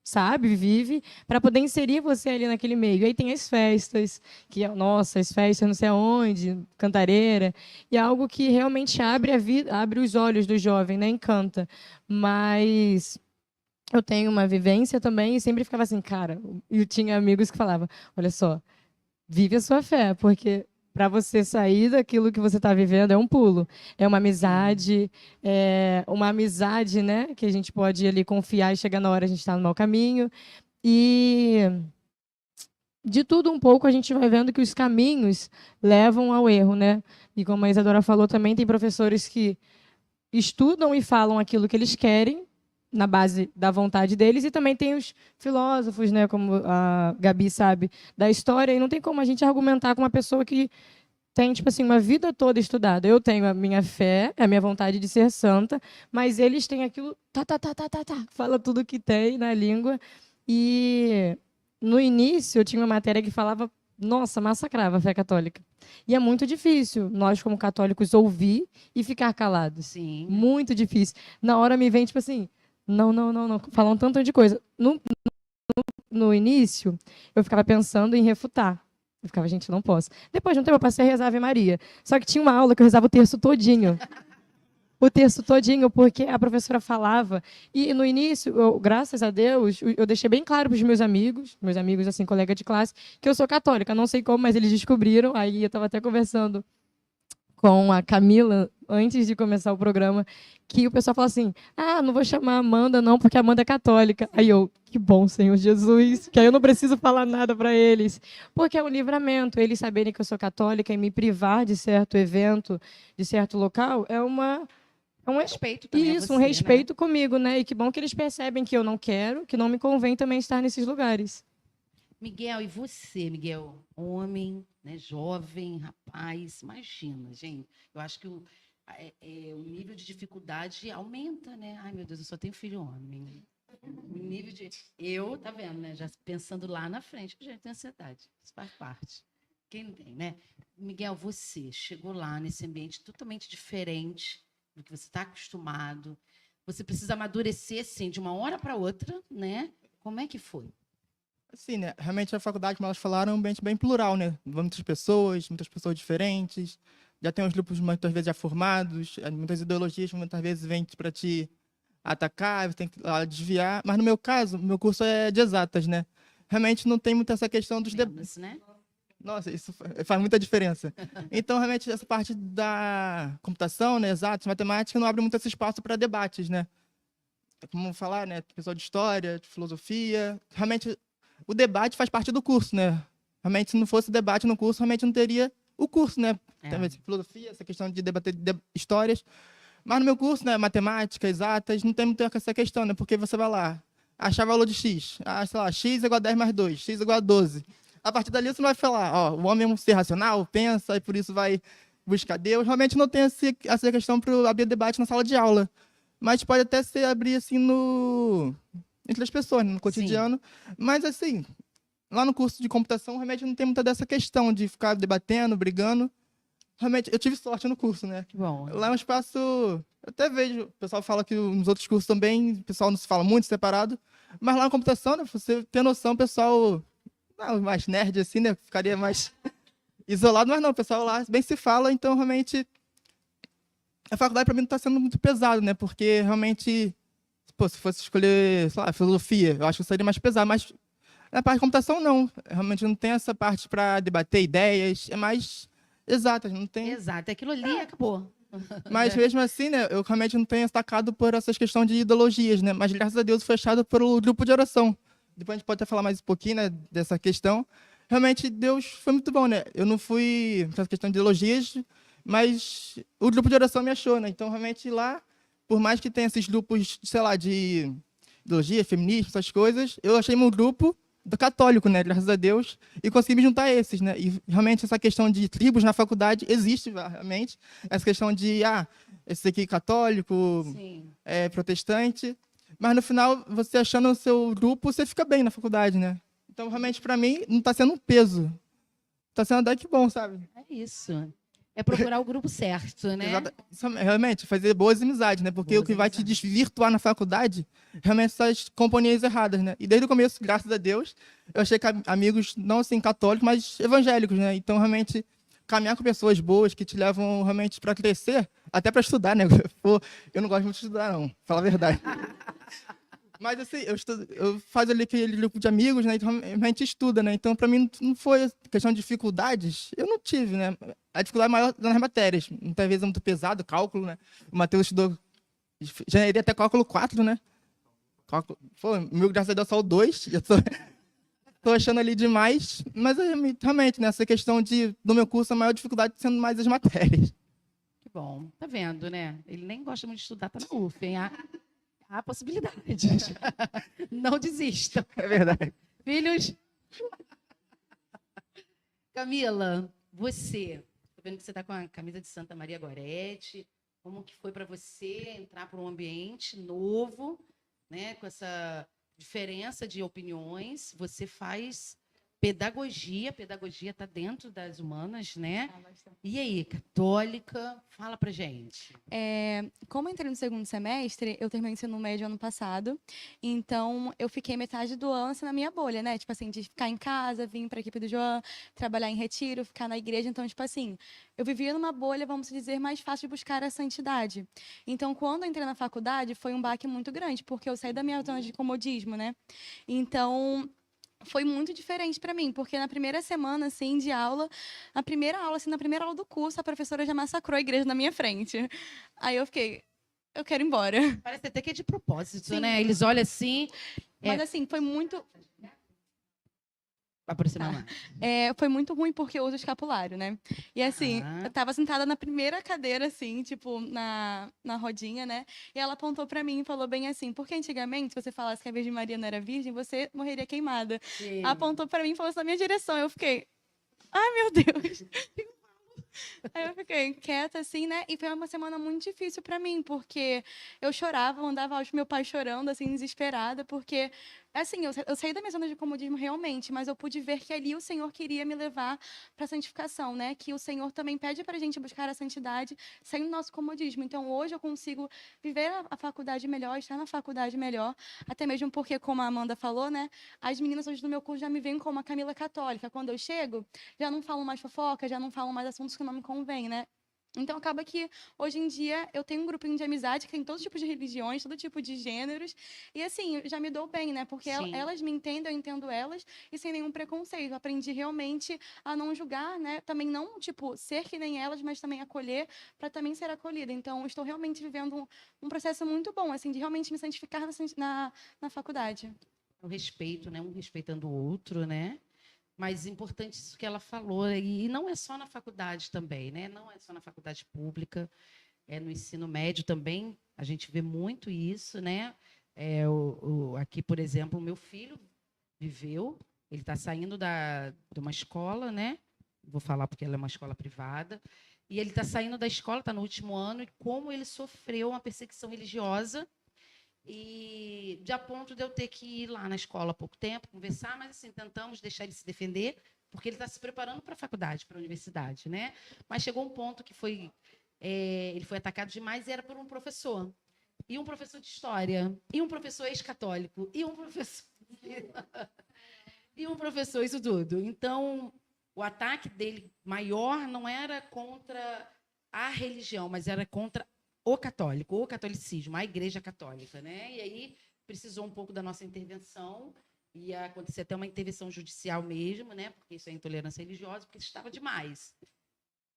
sabe, vive, para poder inserir você ali naquele meio. E aí tem as festas, que, nossa, as festas não sei aonde, cantareira, e é algo que realmente abre a vida, abre os olhos do jovem, né? Encanta. Mas eu tenho uma vivência também e sempre ficava assim, cara, eu tinha amigos que falavam, olha só, vive a sua fé, porque para você sair daquilo que você está vivendo é um pulo. É uma amizade, né, que a gente pode ali confiar e chegar na hora a gente está no mau caminho. E de tudo um pouco a gente vai vendo que os caminhos levam ao erro, né? E como a Isadora falou também, tem professores que estudam e falam aquilo que eles querem, na base da vontade deles, e também tem os filósofos, né, como a Gabi sabe, da história, e não tem como a gente argumentar com uma pessoa que tem, tipo assim, uma vida toda estudada. Eu tenho a minha fé, a minha vontade de ser santa, mas eles têm aquilo, fala tudo que tem na língua, e no início eu tinha uma matéria que falava, nossa, massacrava a fé católica. E é muito difícil nós, como católicos, ouvir e ficar calados. Sim. Muito difícil. Na hora me vem, tipo assim, não. Falam tanto de coisa. No início, eu ficava pensando em refutar. Eu ficava, gente, não posso. Depois de um tempo, eu passei a rezar Ave Maria. Só que tinha uma aula que eu rezava o terço todinho. O texto todinho, porque a professora falava. E no início, graças a Deus, eu deixei bem claro para os meus amigos, assim, colega de classe, que eu sou católica. Não sei como, mas eles descobriram. Aí eu estava até conversando com a Camila, antes de começar o programa, que o pessoal fala assim, não vou chamar a Amanda não, porque a Amanda é católica. Aí eu, que bom, Senhor Jesus, que aí eu não preciso falar nada para eles. Porque é um livramento, eles saberem que eu sou católica e me privar de certo evento, de certo local, é um respeito também isso, você, um respeito, né? comigo, né? E que bom que eles percebem que eu não quero, que não me convém também estar nesses lugares. Miguel, e você, Miguel? Homem, né, jovem, rapaz, imagina, gente. Eu acho que o nível de dificuldade aumenta, né? Ai, meu Deus, eu só tenho filho homem. O nível de... tá vendo, né? Já pensando lá na frente, eu já tenho ansiedade. Isso faz parte. Quem não tem, né? Miguel, você chegou lá nesse ambiente totalmente diferente do que você está acostumado. Você precisa amadurecer, assim, de uma hora para outra, né? Como é que foi? Assim, né? Realmente a faculdade, como elas falaram, é um ambiente bem plural, né? Muitas pessoas diferentes. Já tem uns grupos muitas vezes já formados, muitas ideologias muitas vezes vêm para te atacar, você tem que desviar. Mas no meu caso, meu curso é de exatas, né? Realmente não tem muito essa questão dos debates, né? Nossa, isso faz muita diferença. Então, realmente, essa parte da computação, né, exatas, matemática, não abre muito esse espaço para debates, né? Como falar, né? Pessoal de história, de filosofia. Realmente, o debate faz parte do curso, né? Realmente, se não fosse debate no curso, realmente não teria o curso, né? Também filosofia, essa questão de debater histórias. Mas no meu curso, né, matemática, exatas, não tem muito essa questão, né? Porque você vai lá, achar valor de x. Sei lá, x igual a 10 mais 2, x igual a 12. A partir dali você não vai falar, o homem é um ser racional, pensa, e por isso vai buscar Deus. Realmente não tem essa questão para abrir debate na sala de aula. Mas pode até ser abrir assim entre as pessoas, no cotidiano. Sim. Mas assim, lá no curso de computação, realmente não tem muita dessa questão de ficar debatendo, brigando. Realmente, eu tive sorte no curso, né? Bom. Lá é um espaço... Eu até vejo, o pessoal fala que nos outros cursos também, o pessoal não se fala muito, separado. Mas lá na computação, né, você tem noção, o pessoal... mais nerd, assim, né? Ficaria mais isolado, mas não, o pessoal lá bem se fala, então realmente a faculdade para mim não está sendo muito pesado, né? Porque realmente, pô, se fosse escolher, sei lá, filosofia, eu acho que seria mais pesado, mas na parte de computação não. Realmente não tem essa parte para debater ideias, é mais exatas, não tem. Exato, aquilo ali acabou. Mas mesmo assim, né, eu realmente não tenho destacado por essas questões de ideologias, né? Mas graças a Deus fui fechado pelo grupo de oração. Depois a gente pode até falar mais um pouquinho, né, dessa questão. Realmente Deus foi muito bom, né? Eu não fui nessa questão de ideologias, mas o grupo de oração me achou, né? Então realmente lá, por mais que tenha esses grupos, sei lá, de ideologia, feminismo, essas coisas, eu achei meu grupo do católico, né? Graças a Deus, e consegui me juntar a esses, né? E realmente essa questão de tribos na faculdade existe, realmente. Essa questão de, esse aqui é católico, Sim. protestante. Mas no final, você achando o seu grupo, você fica bem na faculdade, né? Então, realmente, para mim, não está sendo um peso. Está sendo até que bom, sabe? É isso. É procurar o grupo certo, né? Realmente, fazer boas amizades, né? Porque Boas o que vai te amizades. desvirtuar na faculdade, realmente, são as companhias erradas, né? E desde o começo, graças a Deus, eu achei que amigos, não assim católicos, mas evangélicos, né? Então, realmente, caminhar com pessoas boas que te levam realmente para crescer, até para estudar, né? Pô, eu não gosto muito de estudar, não. Fala a verdade. Mas assim, eu faço ali aquele grupo de amigos, né? Então a gente estuda, né? Então, para mim, não foi questão de dificuldades, eu não tive, né? A dificuldade maior nas matérias. Muitas vezes é muito pesado, cálculo, né? O Matheus estudou engenharia até cálculo 4, né? Cálculo, pô, meu, graças a Deus, só o 2. Eu tô achando ali demais. Mas realmente, né? Essa questão do meu curso, a maior dificuldade sendo mais as matérias. Que bom. Tá vendo, né? Ele nem gosta muito de estudar, tá na UF, hein? Há possibilidades. Não desistam. É verdade. Filhos. Camila, você. Tô vendo que você está com a camisa de Santa Maria Gorete. Como que foi para você entrar para um ambiente novo, né? Com essa diferença de opiniões. Você faz pedagogia. Pedagogia está dentro das humanas, né? E aí, católica, fala pra gente. Como eu entrei no segundo semestre, eu terminei o ensino médio ano passado, então eu fiquei metade do ano assim, na minha bolha, né? Tipo assim, de ficar em casa, vir para a equipe do João, trabalhar em retiro, ficar na igreja. Então, tipo assim, eu vivia numa bolha, vamos dizer, mais fácil de buscar a santidade. Então, quando eu entrei na faculdade, foi um baque muito grande, porque eu saí da minha zona de comodismo, né? Então, foi muito diferente para mim, porque na primeira semana, assim, de aula, na primeira aula do curso, a professora já massacrou a igreja na minha frente. Aí eu fiquei, eu quero ir embora. Parece até que é de propósito, Sim. né? Eles olham assim... Mas, assim, foi muito... Aproximar mais. Foi muito ruim porque eu uso escapulário, né? E assim, Ah. eu tava sentada na primeira cadeira, assim, tipo, na rodinha, né? E ela apontou pra mim e falou bem assim, porque antigamente, se você falasse que a Virgem Maria não era virgem, você morreria queimada. Sim. Apontou pra mim e falou isso na minha direção. Eu fiquei, ai, meu Deus. Aí eu fiquei quieta, assim, né? E foi uma semana muito difícil pra mim, porque eu chorava, mandava áudio pro meu pai chorando, assim, desesperada, porque, assim, eu saí da minha zona de comodismo realmente, mas eu pude ver que ali o Senhor queria me levar pra santificação, né? Que o Senhor também pede pra gente buscar a santidade sem o nosso comodismo. Então, hoje eu consigo viver a faculdade melhor, estar na faculdade melhor, até mesmo porque, como a Amanda falou, né? As meninas hoje do meu curso já me veem como a Camila católica. Quando eu chego, já não falam mais fofoca, já não falam mais assuntos que não me convém, né? Então, acaba que, hoje em dia, eu tenho um grupinho de amizade que tem todo tipo de religiões, todo tipo de gêneros. E, assim, eu já me dou bem, né? Porque Sim. elas me entendem, eu entendo elas, e sem nenhum preconceito. Eu aprendi realmente a não julgar, né? Também não, tipo, ser que nem elas, mas também acolher, para também ser acolhida. Então, eu estou realmente vivendo um processo muito bom, assim, de realmente me santificar na faculdade. O respeito, né? Um respeitando o outro, né? Mas importante isso que ela falou, e não é só na faculdade também, né? Não é só na faculdade pública, é no ensino médio também, a gente vê muito isso, né? Aqui, por exemplo, o meu filho viveu, ele está saindo de uma escola, né? Vou falar porque ela é uma escola privada, e ele está saindo da escola, está no último ano, e como ele sofreu uma perseguição religiosa, e de a ponto de eu ter que ir lá na escola há pouco tempo, conversar, mas assim, tentamos deixar ele se defender, porque ele está se preparando para a faculdade, para a universidade, né? Mas chegou um ponto que ele foi atacado demais e era por um professor. E um professor de história, e um professor ex-católico, e um professor... e um professor, isso tudo. Então, o ataque dele maior não era contra a religião, mas era contra o católico, o catolicismo, a Igreja Católica, né? E aí precisou um pouco da nossa intervenção, ia acontecer até uma intervenção judicial mesmo, né? Porque isso é intolerância religiosa, porque isso estava demais.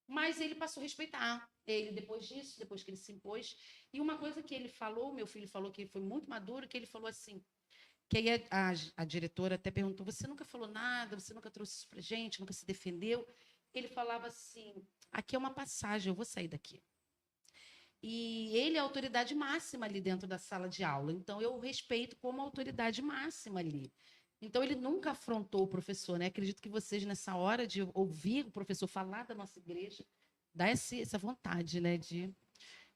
Mas ele passou a respeitar. Ele, depois disso, depois que ele se impôs. E uma coisa que ele falou, meu filho falou que foi muito maduro, que ele falou assim, que aí a diretora até perguntou, você nunca falou nada, você nunca trouxe isso pra gente, nunca se defendeu. Ele falava assim, aqui é uma passagem, eu vou sair daqui. E ele é a autoridade máxima ali dentro da sala de aula. Então, eu o respeito como autoridade máxima ali. Então, ele nunca afrontou o professor, né? Acredito que vocês, nessa hora de ouvir o professor falar da nossa igreja, dá essa vontade, né?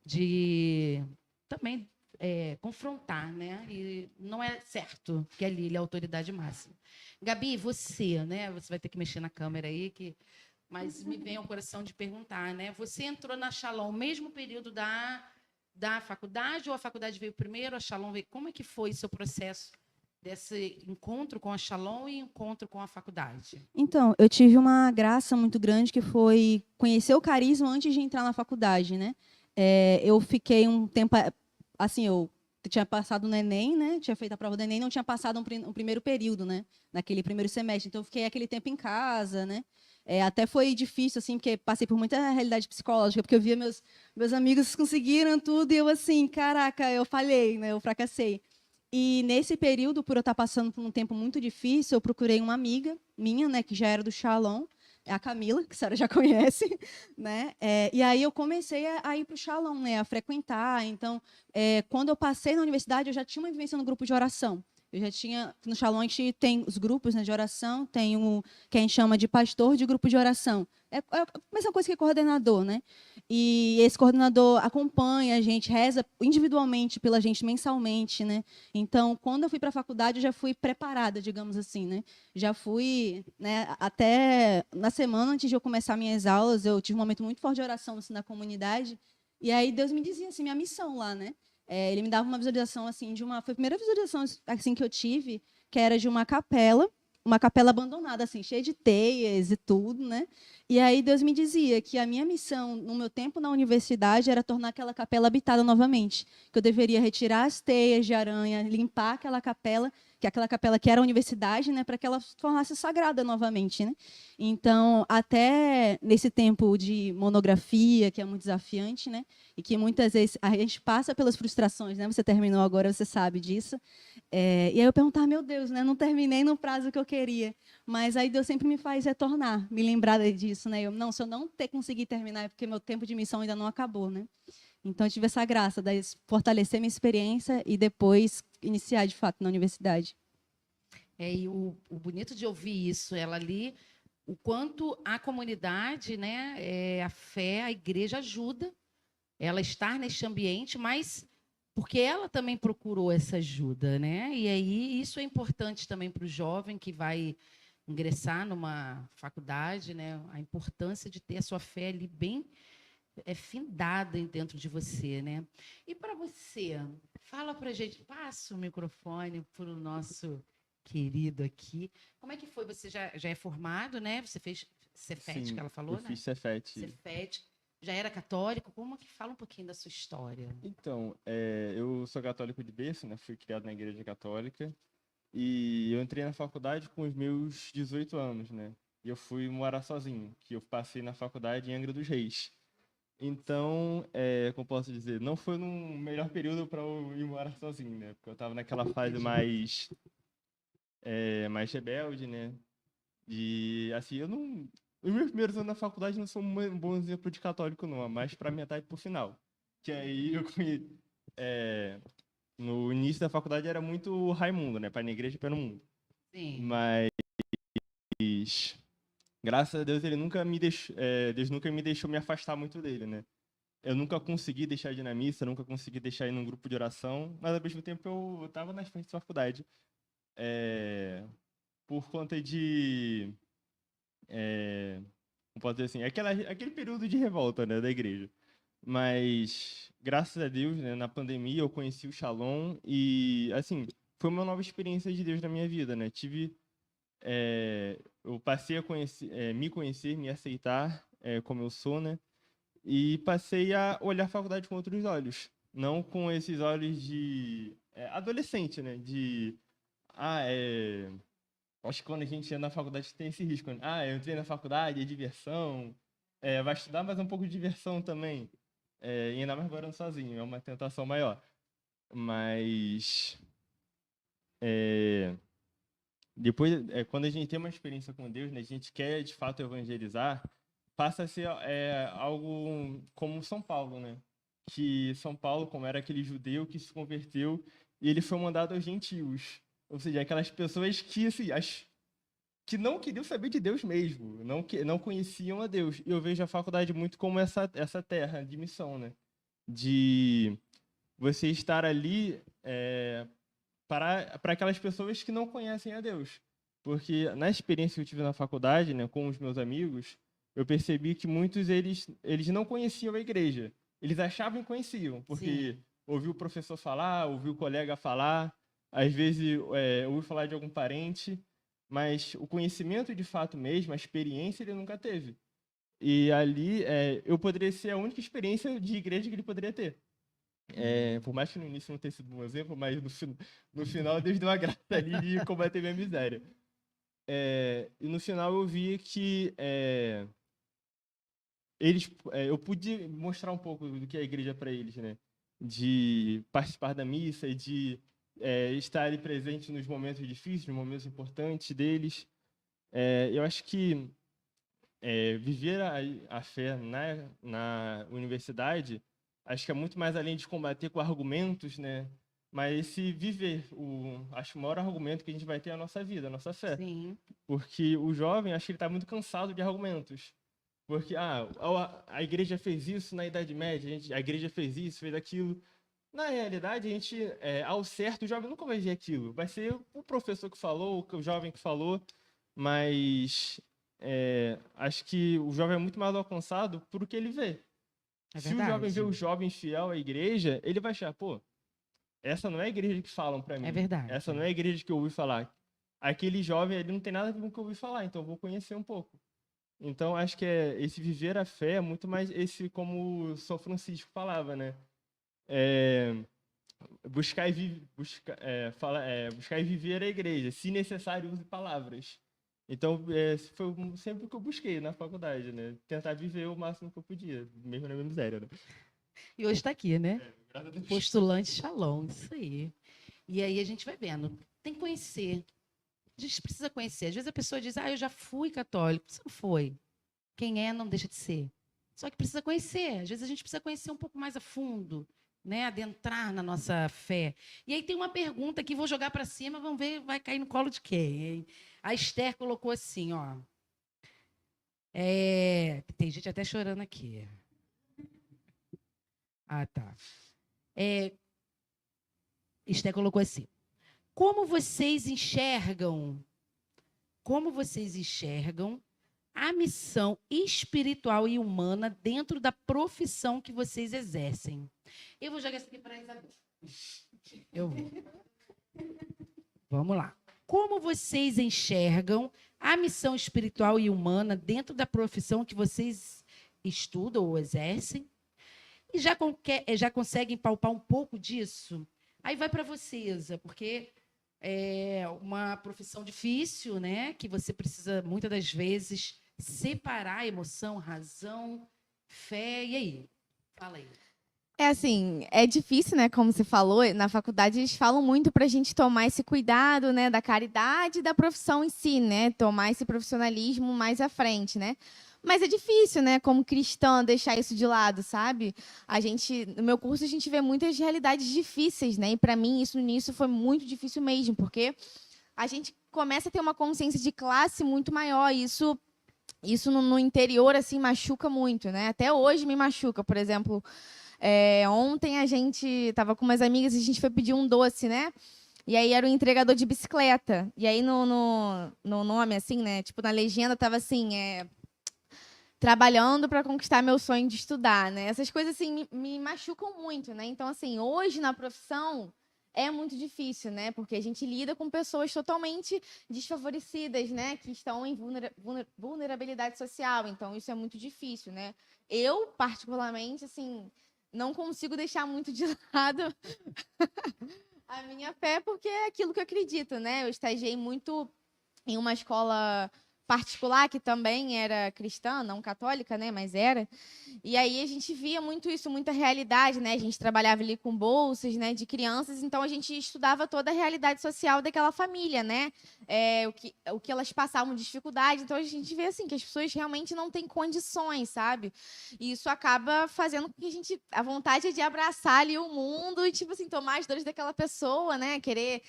De também confrontar, né? E não é certo que ali ele é a autoridade máxima. Gabi, você, né? Você vai ter que mexer na câmera aí, mas me vem ao coração de perguntar, né? Você entrou na Shalom no mesmo período da faculdade ou a faculdade veio primeiro, a Shalom veio? Como é que foi seu processo desse encontro com a Shalom e encontro com a faculdade? Então, eu tive uma graça muito grande que foi conhecer o carisma antes de entrar na faculdade, né? Eu fiquei um tempo, assim, eu tinha passado no Enem, né? Tinha feito a prova do Enem, não tinha passado um primeiro período, né? Naquele primeiro semestre. Então, eu fiquei aquele tempo em casa, né? Até foi difícil, assim, porque passei por muita realidade psicológica, porque eu via meus amigos conseguiram tudo e eu, assim, caraca, eu falhei, né? Eu fracassei. E nesse período, por eu estar passando por um tempo muito difícil, eu procurei uma amiga minha, né, que já era do Shalom, a Camila, que a senhora já conhece, né? E aí eu comecei a ir para o Shalom, né, a frequentar. Então, quando eu passei na universidade, eu já tinha uma vivência no grupo de oração. Eu já tinha, no Shalom a gente tem os grupos, né, de oração, tem que a gente chama de pastor de grupo de oração. É a mesma coisa que coordenador, né? E esse coordenador acompanha a gente, reza individualmente pela gente mensalmente, né? Então, quando eu fui para a faculdade, eu já fui preparada, digamos assim, né? Já fui, né, até na semana antes de eu começar minhas aulas, eu tive um momento muito forte de oração assim, na comunidade. E aí Deus me dizia assim, minha missão lá, né? Ele me dava uma visualização assim foi a primeira visualização assim que eu tive, que era de uma capela abandonada, assim, cheia de teias e tudo, né? E aí Deus me dizia que a minha missão, no meu tempo na universidade, era tornar aquela capela habitada novamente. Que eu deveria retirar as teias de aranha, limpar aquela capela que era a universidade, né? Para que ela se tornasse sagrada novamente, né? Então, até nesse tempo de monografia, que é muito desafiante, né? E que muitas vezes a gente passa pelas frustrações, né? Você terminou agora, você sabe disso. E aí eu perguntava, meu Deus, né? Não terminei no prazo que eu queria. Mas aí Deus sempre me faz retornar, me lembrar disso, né? Se eu não conseguir terminar, é porque meu tempo de missão ainda não acabou, né? Então eu tive essa graça de fortalecer minha experiência e depois iniciar de fato na universidade. E o bonito de ouvir isso, ela ali, o quanto a comunidade, né? A fé, a igreja ajuda ela estar neste ambiente, mas porque ela também procurou essa ajuda, né? E aí isso é importante também para o jovem que vai ingressar numa faculdade, né? A importância de ter a sua fé ali bem findada dentro de você, né? E para você, fala para a gente, passa o microfone para o nosso querido aqui. Como é que foi? Você já é formado, né? Você fez Cefet, Sim, que ela falou, eu né? fiz Cefet. Cefet. Já era católico? Como que fala um pouquinho da sua história? Então, eu sou católico de berço, né? Fui criado na igreja católica. E eu entrei na faculdade com os meus 18 anos, né? E eu fui morar sozinho, que eu passei na faculdade em Angra dos Reis. Então, como posso dizer, não foi no melhor período para eu ir morar sozinho, né? Porque eu estava naquela fase mais rebelde, né? E, assim, eu não... Os meus primeiros anos na faculdade não são um bom exemplo de católico, não. Mas para metade pro final. Que aí eu conheci... No início da faculdade era muito Raimundo, né? Pai na igreja, pé no mundo. Sim. Mas, graças a Deus, Deus nunca me deixou me afastar muito dele, né? Eu nunca consegui deixar de ir na missa, nunca consegui deixar de ir num grupo de oração, mas ao mesmo tempo eu estava nas festas da faculdade. Por conta de... como posso dizer assim? Aquele período de revolta, né, da igreja. Mas, graças a Deus, né, na pandemia eu conheci o Shalom e, assim, foi uma nova experiência de Deus na minha vida, né? Eu passei a me conhecer, me aceitar como eu sou, né? e passei a olhar a faculdade com outros olhos, não com esses olhos de adolescente, né? Acho que quando a gente entra na faculdade tem esse risco, né? Eu entrei na faculdade, é diversão, vai estudar, mas é um pouco de diversão também. E ainda mais morando sozinho, é uma tentação maior. Mas depois, quando a gente tem uma experiência com Deus, né, a gente quer de fato evangelizar, passa a ser algo como São Paulo, né? Que São Paulo, como era aquele judeu que se converteu, e ele foi mandado aos gentios. Ou seja, aquelas pessoas que, assim, que não queriam saber de Deus mesmo, não conheciam a Deus. E eu vejo a faculdade muito como essa terra de missão, né? De você estar ali para aquelas pessoas que não conhecem a Deus. Porque na experiência que eu tive na faculdade, né, com os meus amigos, eu percebi que muitos eles não conheciam a igreja. Eles achavam que conheciam, porque ouviu o professor falar, ouviu o colega falar, às vezes ouviu falar de algum parente, mas o conhecimento de fato mesmo, a experiência, ele nunca teve. E ali eu poderia ser a única experiência de igreja que ele poderia ter. Por mais que no início não tenha sido um exemplo, mas no final Deus deu uma graça ali de combater minha miséria. E no final eu vi que eu pude mostrar um pouco do que é a igreja para eles, né? De participar da missa, de estar ali presente nos momentos difíceis, nos momentos importantes deles. Eu acho que viver a fé na universidade, acho que é muito mais além de combater com argumentos, né? Mas esse viver, acho que o maior argumento que a gente vai ter é a nossa vida, a nossa fé. Sim. Porque o jovem, acho que ele está muito cansado de argumentos. Porque a igreja fez isso na Idade Média, a igreja fez isso, fez aquilo. Na realidade, a gente, ao certo, o jovem nunca vai ver aquilo. Vai ser o professor que falou, o jovem que falou, mas acho que o jovem é muito mais alcançado por o que ele vê. Se o jovem vê o jovem fiel à igreja, ele vai achar, pô, essa não é a igreja que falam para mim. É verdade. Essa não é a igreja que eu ouvi falar. Aquele jovem, ele não tem nada a ver com o que eu ouvi falar, então eu vou conhecer um pouco. Então, acho que esse viver a fé é muito mais como São Francisco falava, né? Buscar e viver a igreja. Se necessário, use palavras. Então, foi sempre o que eu busquei na faculdade, né? Tentar viver o máximo que eu podia, mesmo na minha miséria, né? E hoje está aqui, né? Graças a Deus. Postulante Shalom, isso aí. E aí a gente vai vendo. Tem que conhecer. A gente precisa conhecer. Às vezes a pessoa diz, eu já fui católico. Você não foi. Quem não deixa de ser. Só que precisa conhecer. Às vezes a gente precisa conhecer um pouco mais a fundo, né? Adentrar na nossa fé. E aí tem uma pergunta que vou jogar para cima, vamos ver, vai cair no colo de quem, hein? A Esther colocou assim, ó. Tem gente até chorando aqui. Tá. Esther colocou assim. Como vocês enxergam a missão espiritual e humana dentro da profissão que vocês exercem? Eu vou jogar isso aqui para a Isabel. Eu vou. Vamos lá. Como vocês enxergam a missão espiritual e humana dentro da profissão que vocês estudam ou exercem? E já conseguem palpar um pouco disso? Aí vai para você, Isa, porque é uma profissão difícil, né? Que você precisa, muitas das vezes, separar emoção, razão, fé. E aí? Fala aí. Assim, é difícil, né? Como você falou, na faculdade eles falam muito para a gente tomar esse cuidado, né? Da caridade e da profissão em si, né? Tomar esse profissionalismo mais à frente, né? Mas é difícil, né? Como cristã, deixar isso de lado, sabe? No meu curso, a gente vê muitas realidades difíceis, né? E para mim, isso no início foi muito difícil mesmo, porque a gente começa a ter uma consciência de classe muito maior. E isso no interior, assim, machuca muito, né? Até hoje me machuca, por exemplo. Ontem a gente estava com umas amigas e a gente foi pedir um doce, né? E aí era um entregador de bicicleta. E aí no nome, assim, né? Tipo, na legenda estava assim, trabalhando para conquistar meu sonho de estudar, né? Essas coisas, assim, me machucam muito, né? Então, assim, hoje na profissão, é muito difícil, né? Porque a gente lida com pessoas totalmente desfavorecidas, né? Que estão em vulnerabilidade social. Então, isso é muito difícil, né? Eu, particularmente, assim, não consigo deixar muito de lado a minha fé, porque é aquilo que eu acredito, né? Eu estagiei muito em uma escola particular, que também era cristã, não católica, né? Mas era. E aí a gente via muito isso, muita realidade, né? A gente trabalhava ali com bolsas, né, de crianças, então a gente estudava toda a realidade social daquela família, né? O que elas passavam de dificuldade. Então a gente vê assim que as pessoas realmente não têm condições, sabe? E isso acaba fazendo com que a vontade é de abraçar ali o mundo e tipo assim, tomar as dores daquela pessoa, né? Querer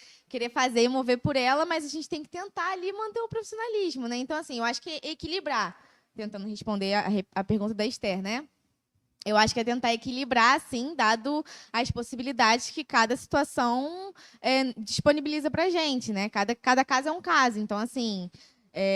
fazer e mover por ela, mas a gente tem que tentar ali manter o profissionalismo, né? Então assim, eu acho que é equilibrar, tentando responder a pergunta da Esther, né? Eu acho que é tentar equilibrar, assim, dado as possibilidades que cada situação disponibiliza para a gente, né? Cada caso é um caso. Então, assim,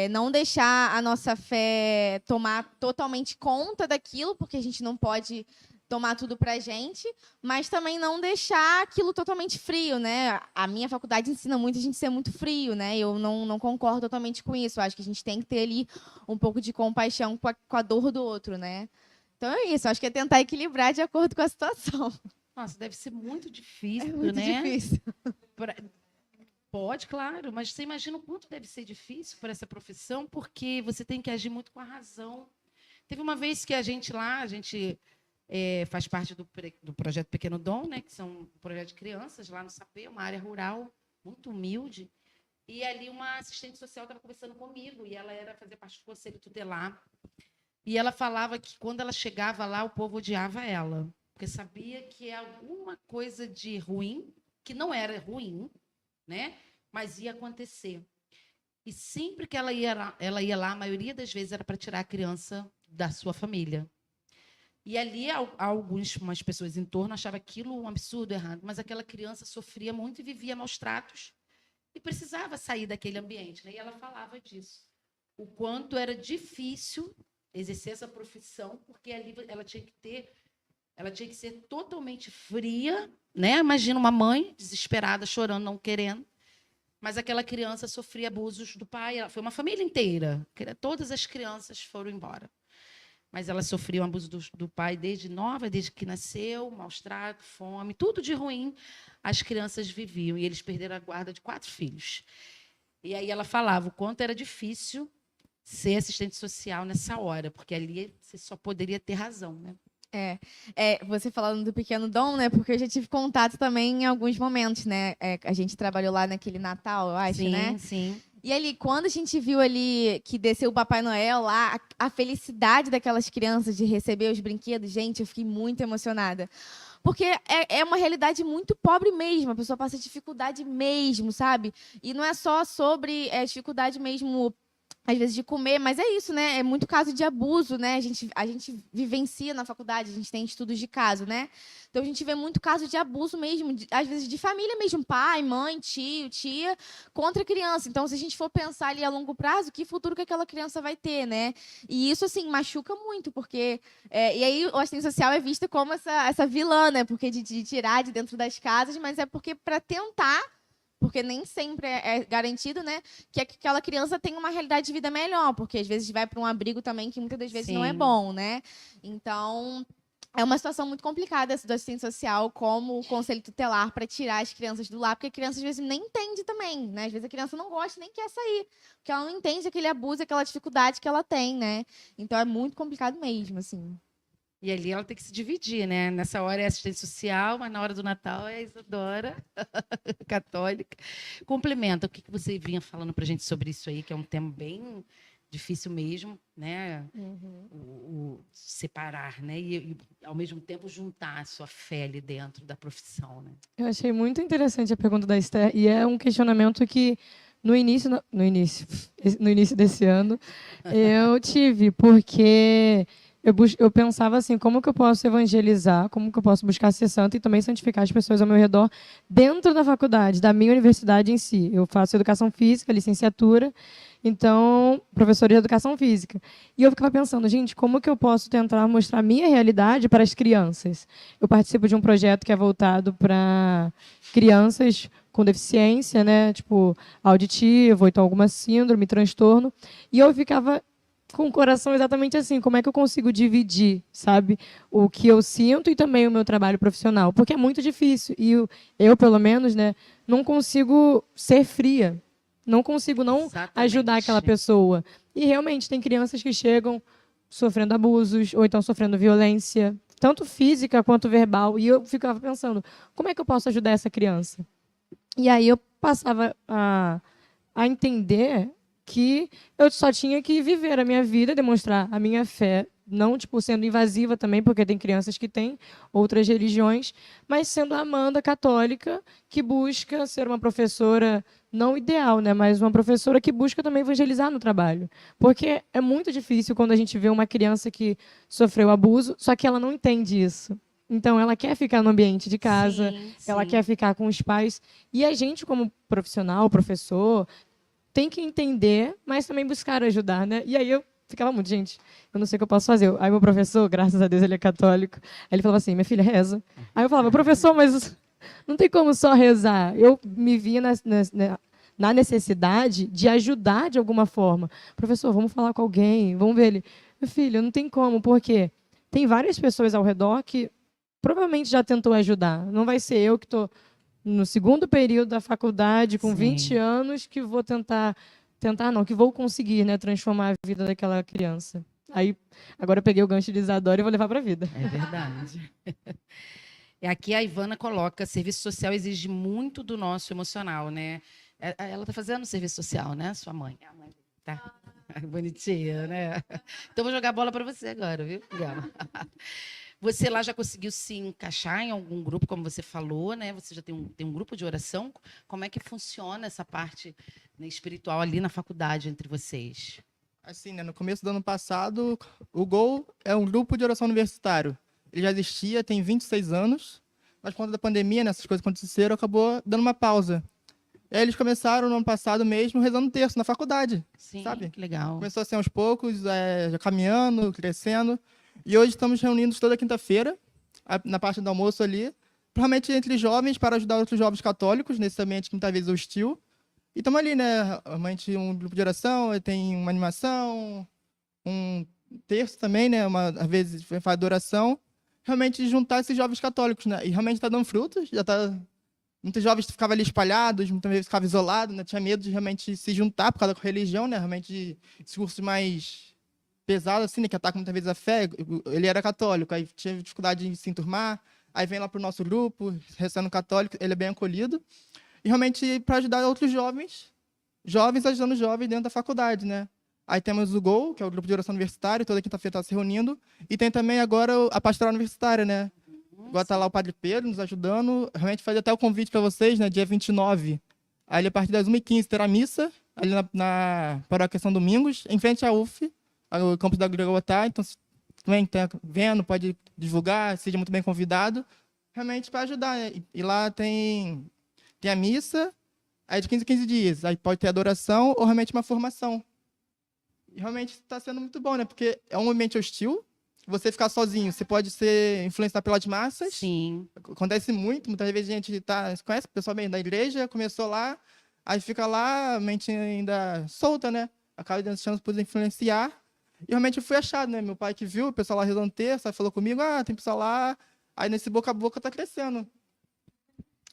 não deixar a nossa fé tomar totalmente conta daquilo, porque a gente não pode tomar tudo para a gente, mas também não deixar aquilo totalmente frio, né? A minha faculdade ensina muito a gente ser muito frio, né? Eu não concordo totalmente com isso. Eu acho que a gente tem que ter ali um pouco de compaixão com a dor do outro, né? Então é isso, acho que é tentar equilibrar de acordo com a situação. Nossa, deve ser muito difícil, É muito né? difícil. Pode, claro, mas você imagina o quanto deve ser difícil para essa profissão, porque você tem que agir muito com a razão. Teve uma vez que a gente faz parte do projeto Pequeno Dom, né, que são um projeto de crianças lá no Sapê, uma área rural muito humilde. E ali uma assistente social estava conversando comigo, e ela fazia parte do conselho tutelar. E ela falava que quando ela chegava lá, o povo odiava ela, porque sabia que alguma coisa de ruim, que não era ruim, né, mas ia acontecer. E sempre que ela ia lá, a maioria das vezes era para tirar a criança da sua família. E ali, algumas pessoas em torno achavam aquilo um absurdo, errado, mas aquela criança sofria muito e vivia maus tratos e precisava sair daquele ambiente, né? E ela falava disso. O quanto era difícil exercer essa profissão, porque ali ela tinha que ser totalmente fria, né? Imagina uma mãe desesperada, chorando, não querendo, mas aquela criança sofria abusos do pai. Foi uma família inteira, todas as crianças foram embora. Mas ela sofria um abuso do pai desde nova, desde que nasceu, maus tratos, fome, tudo de ruim as crianças viviam. E eles perderam a guarda de 4 filhos. E aí ela falava o quanto era difícil ser assistente social nessa hora, porque ali você só poderia ter razão, né? Você falando do Pequeno Dom, né? Porque eu já tive contato também em alguns momentos, né? A gente trabalhou lá naquele Natal, eu acho, sim, né? Sim. E ali, quando a gente viu ali que desceu o Papai Noel lá, a felicidade daquelas crianças de receber os brinquedos, gente, eu fiquei muito emocionada. Porque é uma realidade muito pobre mesmo, a pessoa passa dificuldade mesmo, sabe? E não é só sobre dificuldade mesmo, às vezes, de comer, mas é isso, né? É muito caso de abuso, né? A gente vivencia na faculdade, a gente tem estudos de caso, né? Então, a gente vê muito caso de abuso mesmo, às vezes de família mesmo, pai, mãe, tio, tia, contra a criança. Então, se a gente for pensar ali a longo prazo, que futuro que aquela criança vai ter, né? E isso, assim, machuca muito, porque... e aí, o assistente social é vista como essa vilã, né? Porque de tirar de dentro das casas, mas é porque para tentar... Porque nem sempre é garantido, né, que aquela criança tenha uma realidade de vida melhor, porque às vezes vai para um abrigo também que muitas das vezes não é bom, né? Então, é uma situação muito complicada essa do assistente social como o conselho tutelar para tirar as crianças do lar, porque a criança às vezes nem entende também, né? Às vezes a criança não gosta, nem quer sair, porque ela não entende aquele abuso, aquela dificuldade que ela tem, né? Então, é muito complicado mesmo, assim. E ali ela tem que se dividir, né? Nessa hora é assistente social, mas na hora do Natal é a Isadora, católica. Complementa, o que você vinha falando para a gente sobre isso aí, que é um tema bem difícil mesmo, né? O separar, né? E, ao mesmo tempo, juntar a sua fé ali dentro da profissão, né? Eu achei muito interessante a pergunta da Esther, e é um questionamento que, no início desse ano, eu tive, porque... Eu pensava assim, como que eu posso evangelizar, como que eu posso buscar ser santo e também santificar as pessoas ao meu redor dentro da faculdade, da minha universidade em si. Eu faço educação física, licenciatura, Então, professora de educação física. E eu ficava pensando, gente, como que eu posso tentar mostrar a minha realidade para as crianças? Eu participo de um projeto que é voltado para crianças com deficiência, né, tipo auditivo, ou então alguma síndrome, transtorno. E eu ficava com o coração exatamente assim, como é que eu consigo dividir, sabe, o que eu sinto e também o meu trabalho profissional, porque é muito difícil e eu pelo menos, né, não consigo ser fria, não consigo não ajudar aquela pessoa. E realmente tem crianças que chegam sofrendo abusos ou então sofrendo violência, tanto física quanto verbal, e eu ficava pensando, como é que eu posso ajudar essa criança? E aí eu passava a entender que eu só tinha que viver a minha vida, demonstrar a minha fé, não tipo sendo invasiva também, porque tem crianças que têm outras religiões, mas sendo a Amanda católica que busca ser uma professora não ideal, né, mas uma professora que busca também evangelizar no trabalho, porque é muito difícil quando a gente vê uma criança que sofreu abuso, só que ela não entende isso. Então, ela quer ficar no ambiente de casa, ela quer ficar com os pais. E a gente, como profissional, professor, tem que entender, mas também buscar ajudar, né? E aí eu ficava muito, gente, eu não sei o que eu posso fazer. Aí meu professor, graças a Deus, ele é católico. Aí ele falava assim, minha filha, reza. Aí eu falava, professor, mas não tem como só rezar. Eu me via na necessidade de ajudar de alguma forma. Professor, vamos falar com alguém, vamos ver ele. Meu filho, não tem como, porque tem várias pessoas ao redor que provavelmente já tentou ajudar. Não vai ser eu que estou no segundo período da faculdade, com 20 anos, que vou que vou conseguir, né, transformar a vida daquela criança. Aí, agora eu peguei o gancho de Isadora e vou levar para a vida. É verdade. Aqui a Ivana coloca, serviço social exige muito do nosso emocional, né? Ela está fazendo serviço social, né, sua mãe? A mãe tá. Bonitinha, né? Então vou jogar a bola para você agora, viu? Você lá já conseguiu se encaixar em algum grupo, como você falou, né? Você já tem um grupo de oração. Como é que funciona essa parte, né, espiritual ali na faculdade entre vocês? Assim, né, no começo do ano passado, o GOL é um grupo de oração universitário. Ele já existia, tem 26 anos, mas por conta da pandemia, né, essas coisas aconteceram, acabou dando uma pausa. E aí eles começaram no ano passado mesmo, rezando terço na faculdade. Sim, sabe? Que legal. Começou assim aos poucos, já caminhando, crescendo. E hoje estamos reunidos toda quinta-feira, na parte do almoço ali, provavelmente entre jovens, para ajudar outros jovens católicos, nesse ambiente que muitas vezes é hostil. E estamos ali, né? Realmente um grupo de oração, tem uma animação, um terço também, né? Às vezes faz adoração. Realmente juntar esses jovens católicos, né? E realmente está dando frutos, já está. Muitos jovens ficavam ali espalhados, muitas vezes ficavam isolados, né? Tinha medo de realmente se juntar por causa da religião, né? Realmente discursos mais pesado, assim, né, que ataca muitas vezes a fé. Ele era católico, aí tinha dificuldade de se enturmar, aí vem lá para o nosso grupo, recebendo católico, ele é bem acolhido. E realmente para ajudar outros jovens ajudando jovens dentro da faculdade, né? Aí temos o GOL, que é o grupo de oração universitário, toda quinta-feira está se reunindo, e tem também agora a pastoral universitária, né? Agora está lá o Padre Pedro nos ajudando, realmente fazer até o convite para vocês, né, dia 29, aí a partir das 1h15 terá missa, ali na Paróquia São Domingos, em frente à UF, o campus da Grigotá, então se também está vendo, pode divulgar, seja muito bem convidado, realmente para ajudar, né? E lá tem a missa, aí de 15 em 15 dias, aí pode ter adoração ou realmente uma formação. E realmente está sendo muito bom, né? Porque é um ambiente hostil, você ficar sozinho, você pode ser influenciado pelas massas. Sim. Acontece muito, muitas vezes a gente conhece o pessoal bem da igreja, começou lá, aí fica lá, a mente ainda solta, né? Acaba dando chance para influenciar. E realmente eu fui achado, né? Meu pai que viu, o pessoal lá rezando terça, falou comigo, tem pessoal lá. Aí nesse boca a boca tá crescendo.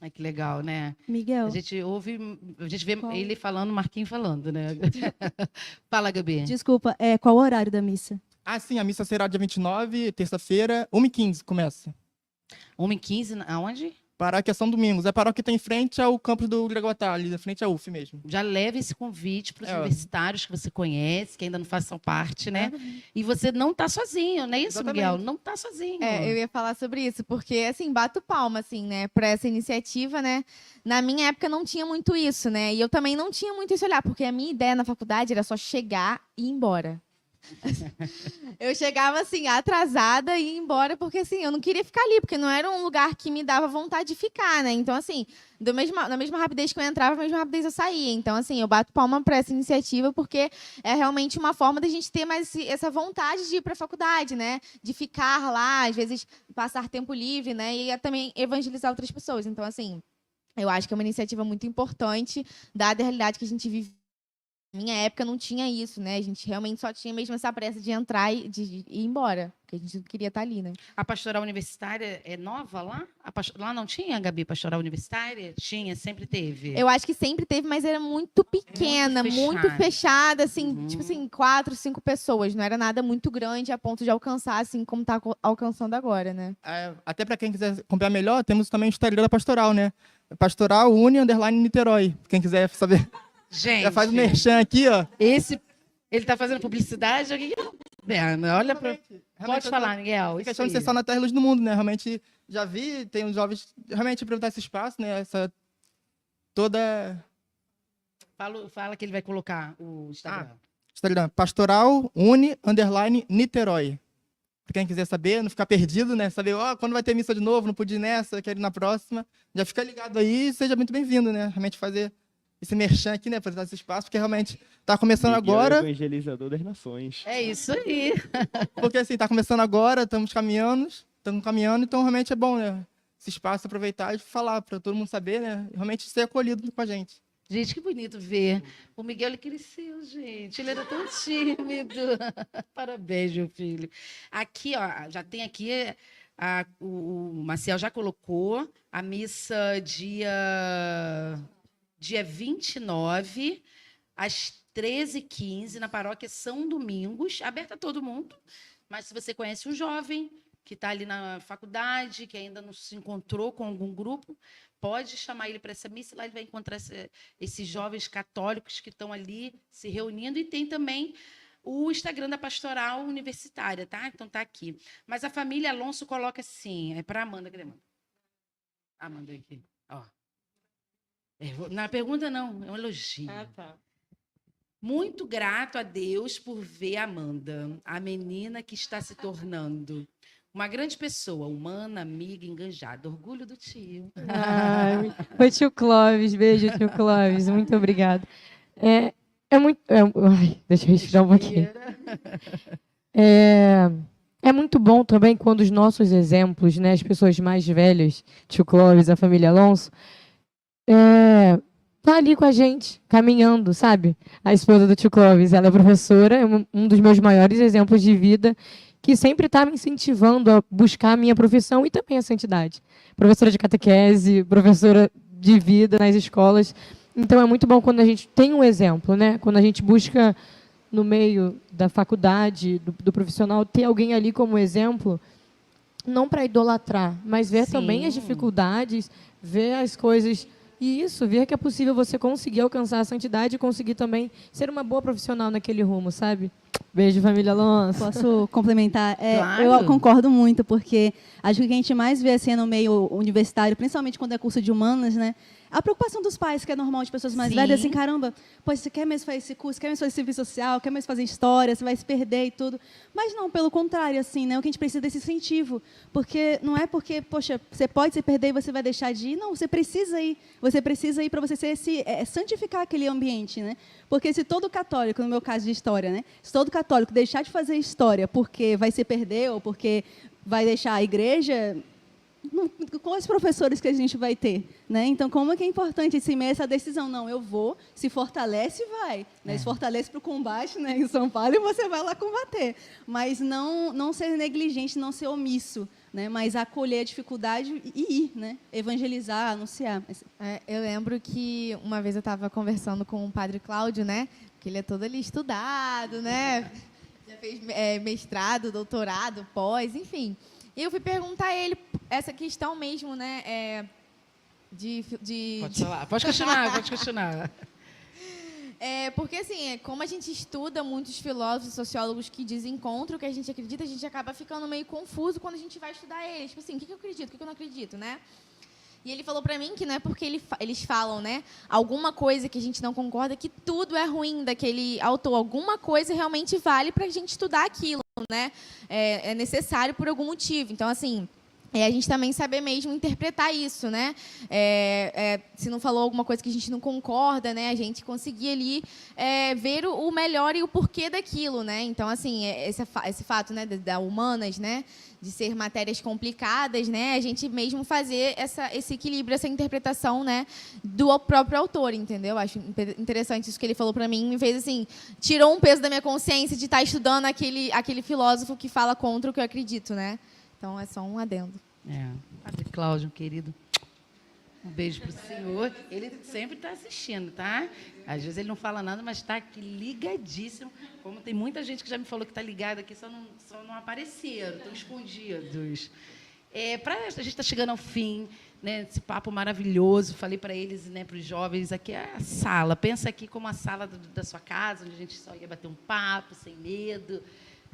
Ai, que legal, né? Miguel. A gente vê ele falando, o Marquinhos falando, né? Fala, Gabi. Desculpa, qual o horário da missa? Sim, a missa será dia 29, terça-feira, 1h15 começa. 1h15, aonde? Paróquia São Domingos. É a paróquia que está em frente ao campus do Grigotá, ali na frente à UF mesmo. Já leve esse convite para os universitários que você conhece, que ainda não façam parte, né? E você não está sozinho, não é isso, Exatamente. Miguel? Não está sozinho. Eu ia falar sobre isso, porque, assim, bato palma, assim, né, para essa iniciativa, né? Na minha época não tinha muito isso, né? E eu também não tinha muito esse olhar, porque a minha ideia na faculdade era só chegar e ir embora. Eu chegava assim, atrasada e ia embora, porque assim, eu não queria ficar ali, porque não era um lugar que me dava vontade de ficar, né? Então, assim, na mesma rapidez que eu entrava, na mesma rapidez eu saía. Então, assim, eu bato palma para essa iniciativa, porque é realmente uma forma da gente ter mais essa vontade de ir para a faculdade, né? De ficar lá, às vezes passar tempo livre, né? E também evangelizar outras pessoas. Então, assim, eu acho que é uma iniciativa muito importante, dada a realidade que a gente vive. Na minha época não tinha isso, né? A gente realmente só tinha mesmo essa pressa de entrar e de ir embora, porque a gente não queria estar ali, né? A pastoral universitária é nova lá? Lá não tinha, Gabi, pastoral universitária? Tinha, sempre teve. Eu acho que sempre teve, mas era muito pequena, muito fechada, assim, tipo assim, 4, 5 pessoas. Não era nada muito grande a ponto de alcançar, assim, como está alcançando agora, né? Até para quem quiser acompanhar melhor, temos também o Instagram da Pastoral, né? Pastoral _Niterói. Quem quiser saber. Gente, Já faz o merchan aqui, ó. Ele tá fazendo publicidade? Olha para... Pode falar, Miguel. É questão de ser só na Terra e Luz do Mundo, né? Realmente, já vi, tem uns jovens realmente aproveitar esse espaço, né? Essa toda... Fala que ele vai colocar o Instagram. Instagram, Pastoral _Niterói. Pra quem quiser saber, não ficar perdido, né? Saber, quando vai ter missa de novo, não pude ir nessa, quero ir na próxima. Já fica ligado aí e seja muito bem-vindo, né? Realmente fazer esse merchan aqui, né, para dar esse espaço, porque realmente está começando Miguel agora. É o evangelizador das nações. É isso aí. Porque assim, está começando agora, estamos caminhando, então realmente é bom, né? Esse espaço aproveitar e falar para todo mundo saber, né? Realmente ser acolhido com a gente. Gente, que bonito ver. O Miguel, ele cresceu, gente. Ele era tão tímido. Parabéns, meu filho. Aqui, ó, já tem aqui, o Maciel já colocou a missa dia 29, às 13h15, na paróquia São Domingos, aberta a todo mundo. Mas se você conhece um jovem que está ali na faculdade, que ainda não se encontrou com algum grupo, pode chamar ele para essa missa, lá ele vai encontrar esses jovens católicos que estão ali se reunindo, e tem também o Instagram da Pastoral Universitária, tá? Então tá aqui. Mas a família Alonso coloca assim, é para Amanda, cadê Amanda? Amanda aqui, ó. Na pergunta não, é um elogio. Tá. Muito grato a Deus por ver a Amanda, a menina que está se tornando uma grande pessoa, humana, amiga, enganjada. Orgulho do tio. Foi tio Clóvis, beijo, tio Clóvis, muito obrigada. Deixa eu respirar um pouquinho. É muito bom também quando os nossos exemplos, né, as pessoas mais velhas, tio Clóvis, a família Alonso, tá ali com a gente, caminhando, sabe? A esposa do tio Clóvis, ela é professora, é um dos meus maiores exemplos de vida, que sempre está me incentivando a buscar a minha profissão e também a santidade. Professora de catequese, professora de vida nas escolas. Então, é muito bom quando a gente tem um exemplo, né? Quando a gente busca, no meio da faculdade, do profissional, ter alguém ali como exemplo, não para idolatrar, mas ver também as dificuldades, ver as coisas... E isso, ver que é possível você conseguir alcançar a santidade e conseguir também ser uma boa profissional naquele rumo, sabe? Beijo, família Alonso. Posso complementar? Claro. Eu concordo muito, porque acho que o que a gente mais vê assim, no meio universitário, principalmente quando é curso de humanas, né? A preocupação dos pais, que é normal de pessoas mais velhas, assim, caramba, pô, você quer mesmo fazer esse curso, quer mesmo fazer serviço social, quer mesmo fazer história, você vai se perder e tudo. Mas não, pelo contrário, assim, né? O que a gente precisa desse incentivo. Porque não é porque, poxa, você pode se perder e você vai deixar de ir. Não, você precisa ir. Você precisa ir para você santificar aquele ambiente, né? Porque se todo católico, no meu caso de história, né? Se todo católico deixar de fazer história porque vai se perder ou porque vai deixar a igreja... Quais professores que a gente vai ter, né? Então, como é que é importante esse meio essa decisão? Não, eu vou, se fortalece, vai. Né? Se fortalece para o combate, né, em São Paulo, e você vai lá combater. Mas não ser negligente, não ser omisso, né? Mas acolher a dificuldade e ir, né? Evangelizar, anunciar. Eu lembro que uma vez eu estava conversando com o padre Cláudio, né? Que ele é todo ali estudado, né? Já fez mestrado, doutorado, pós, enfim. E eu fui perguntar a ele essa questão mesmo, né? Pode falar, pode questionar. Porque, assim, como a gente estuda muitos filósofos, sociólogos que dizem contra o que a gente acredita, a gente acaba ficando meio confuso quando a gente vai estudar eles. Tipo assim, o que eu acredito, o que eu não acredito, né? E ele falou para mim que não é porque eles falam, né, alguma coisa que a gente não concorda, que tudo é ruim daquele autor. Alguma coisa realmente vale para a gente estudar aquilo, né? É necessário por algum motivo. Então, assim, a gente também saber mesmo interpretar isso, né? Se não falou alguma coisa que a gente não concorda, né? A gente conseguir ali ver o melhor e o porquê daquilo, né? Então, assim, esse fato, né, da humanas, né, de ser matérias complicadas, né? A gente mesmo fazer esse equilíbrio, essa interpretação, né, do próprio autor, entendeu? Acho interessante isso que ele falou para mim, me fez assim, tirou um peso da minha consciência de estar estudando aquele filósofo que fala contra o que eu acredito, né? Então, é só um adendo. Padre Cláudio, querido, um beijo para o senhor. Ele sempre está assistindo, tá? Às vezes ele não fala nada, mas está aqui ligadíssimo. Como tem muita gente que já me falou que está ligada aqui, só não apareceram, estão escondidos. A gente está chegando ao fim, né, desse papo maravilhoso. Falei para eles, né, para os jovens, aqui é a sala. Pensa aqui como a sala da sua casa, onde a gente só ia bater um papo, sem medo.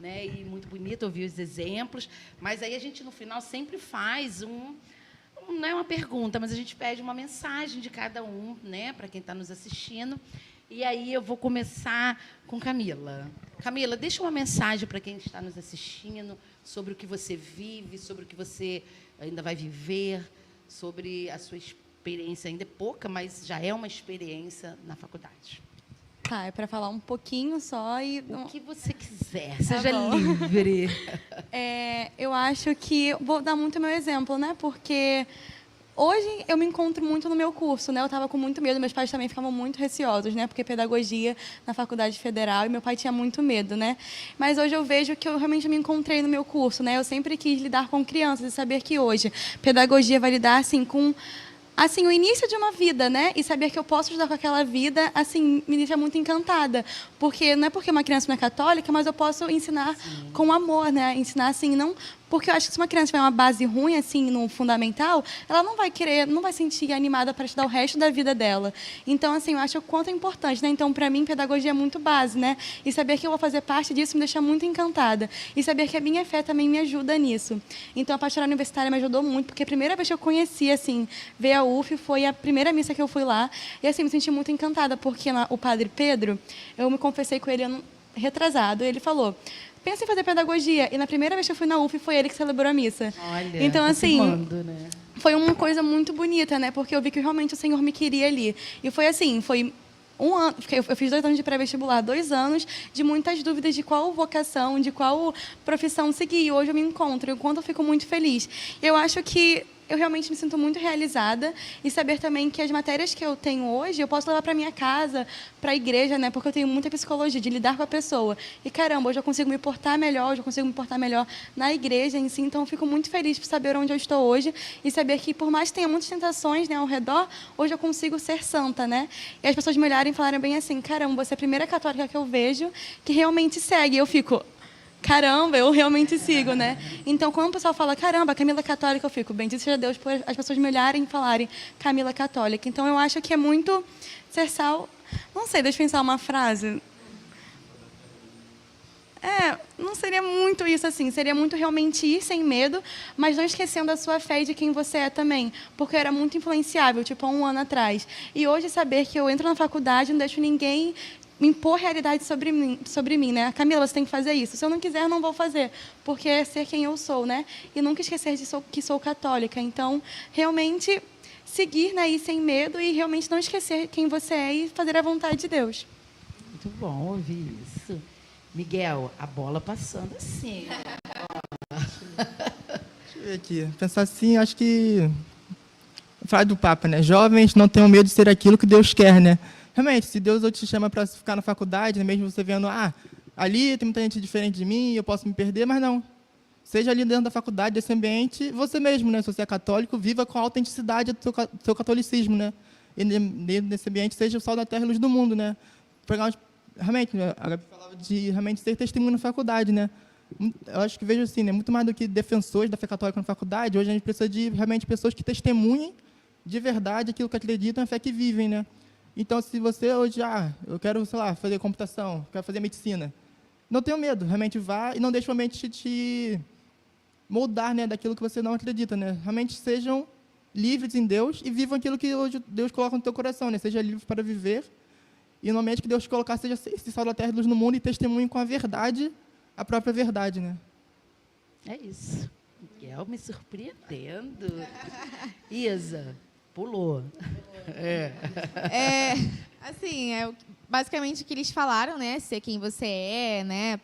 Né, e muito bonito ouvir os exemplos, mas aí a gente, no final, sempre faz não é uma pergunta, mas a gente pede uma mensagem de cada um, né, para quem está nos assistindo. E aí eu vou começar com Camila. Camila, deixa uma mensagem para quem está nos assistindo sobre o que você vive, sobre o que você ainda vai viver, sobre a sua experiência, ainda é pouca, mas já é uma experiência na faculdade. Tá, é para falar um pouquinho só e... O que você quiser, seja livre. Eu acho que... Vou dar muito meu exemplo, né? Porque hoje eu me encontro muito no meu curso, né? Eu estava com muito medo, meus pais também ficavam muito receosos, né? Porque pedagogia na faculdade federal e meu pai tinha muito medo, né? Mas hoje eu vejo que eu realmente me encontrei no meu curso, né? Eu sempre quis lidar com crianças e saber que hoje pedagogia vai lidar, assim, com... o início de uma vida, né? E saber que eu posso ajudar com aquela vida, assim, me deixa muito encantada. Porque não é porque uma criança não é católica, mas eu posso ensinar com amor, né? Ensinar, assim, não... Porque eu acho que se uma criança tiver uma base ruim, assim, no fundamental, ela não vai querer, não vai sentir animada para estudar o resto da vida dela. Então, assim, eu acho o quanto é importante, né? Então, para mim, pedagogia é muito base, né? E saber que eu vou fazer parte disso me deixa muito encantada. E saber que a minha fé também me ajuda nisso. Então, a pastoral universitária me ajudou muito, porque a primeira vez que eu conheci, assim, ver a UF foi a primeira missa que eu fui lá. E, assim, me senti muito encantada, porque o padre Pedro, eu me confessei com ele ano retrasado, e ele falou... Pensa em fazer pedagogia. E na primeira vez que eu fui na UF, foi ele que celebrou a missa. Olha, então, assim, né? Foi uma coisa muito bonita, né? Porque eu vi que realmente o Senhor me queria ali. E foi assim, foi um ano, eu fiz 2 anos de pré-vestibular, 2 anos de muitas dúvidas de qual vocação, de qual profissão seguir. E hoje eu me encontro, e o quanto eu fico muito feliz. Eu acho que eu realmente me sinto muito realizada e saber também que as matérias que eu tenho hoje, eu posso levar para minha casa, para a igreja, né? Porque eu tenho muita psicologia, de lidar com a pessoa. E, caramba, hoje eu consigo me portar melhor, hoje eu consigo me portar melhor na igreja em si. Então, eu fico muito feliz por saber onde eu estou hoje e saber que, por mais que tenha muitas tentações, né, ao redor, hoje eu consigo ser santa, né? E as pessoas me olharem e falarem bem assim, caramba, você é a primeira católica que eu vejo que realmente segue. E eu fico... Caramba, eu realmente sigo, né? Então, quando o pessoal fala, caramba, Camila católica, eu fico, bendito seja Deus por as pessoas me olharem e falarem Camila católica. Então, eu acho que é muito ser sal... Não sei, deixa eu pensar uma frase. Não seria muito isso, assim. Seria muito realmente ir sem medo, mas não esquecendo a sua fé e de quem você é também. Porque eu era muito influenciável, tipo, há 1 ano atrás. E hoje, saber que eu entro na faculdade, não deixo ninguém... me impor realidade sobre mim, né? Camila, você tem que fazer isso. Se eu não quiser, eu não vou fazer, porque é ser quem eu sou, né? E nunca esquecer que sou católica. Então, realmente, seguir, né, ir sem medo e realmente não esquecer quem você é e fazer a vontade de Deus. Muito bom ouvir isso. Miguel, a bola passando assim. Deixa eu ver aqui. Pensar assim, acho que... Falar do Papa, né? Jovens, não tenham medo de ser aquilo que Deus quer, né? Realmente, se Deus te chama para ficar na faculdade, né, mesmo você vendo, ali tem muita gente diferente de mim, eu posso me perder, mas não. Seja ali dentro da faculdade, desse ambiente, você mesmo, né? Se você é católico, viva com a autenticidade do seu catolicismo, né? E nesse ambiente, seja o sal da terra e a luz do mundo, né? Realmente, a Gabi falava de realmente ser testemunho na faculdade, né? Eu acho que vejo assim, né? Muito mais do que defensores da fé católica na faculdade, hoje a gente precisa de realmente pessoas que testemunhem de verdade aquilo que acreditam, a fé que vivem, né? Então, se você hoje, eu quero, sei lá, fazer computação, quero fazer medicina, não tenha medo, realmente vá e não deixe o ambiente te moldar, né, daquilo que você não acredita, né? Realmente sejam livres em Deus e vivam aquilo que hoje Deus coloca no teu coração, né? Seja livre para viver. E no momento que Deus te colocar, seja esse sal da terra e luz no mundo e testemunhe com a verdade, a própria verdade, né? É isso. Miguel me surpreendendo. Isa, pulou. Assim, basicamente o que eles falaram, né? Ser quem você é, né?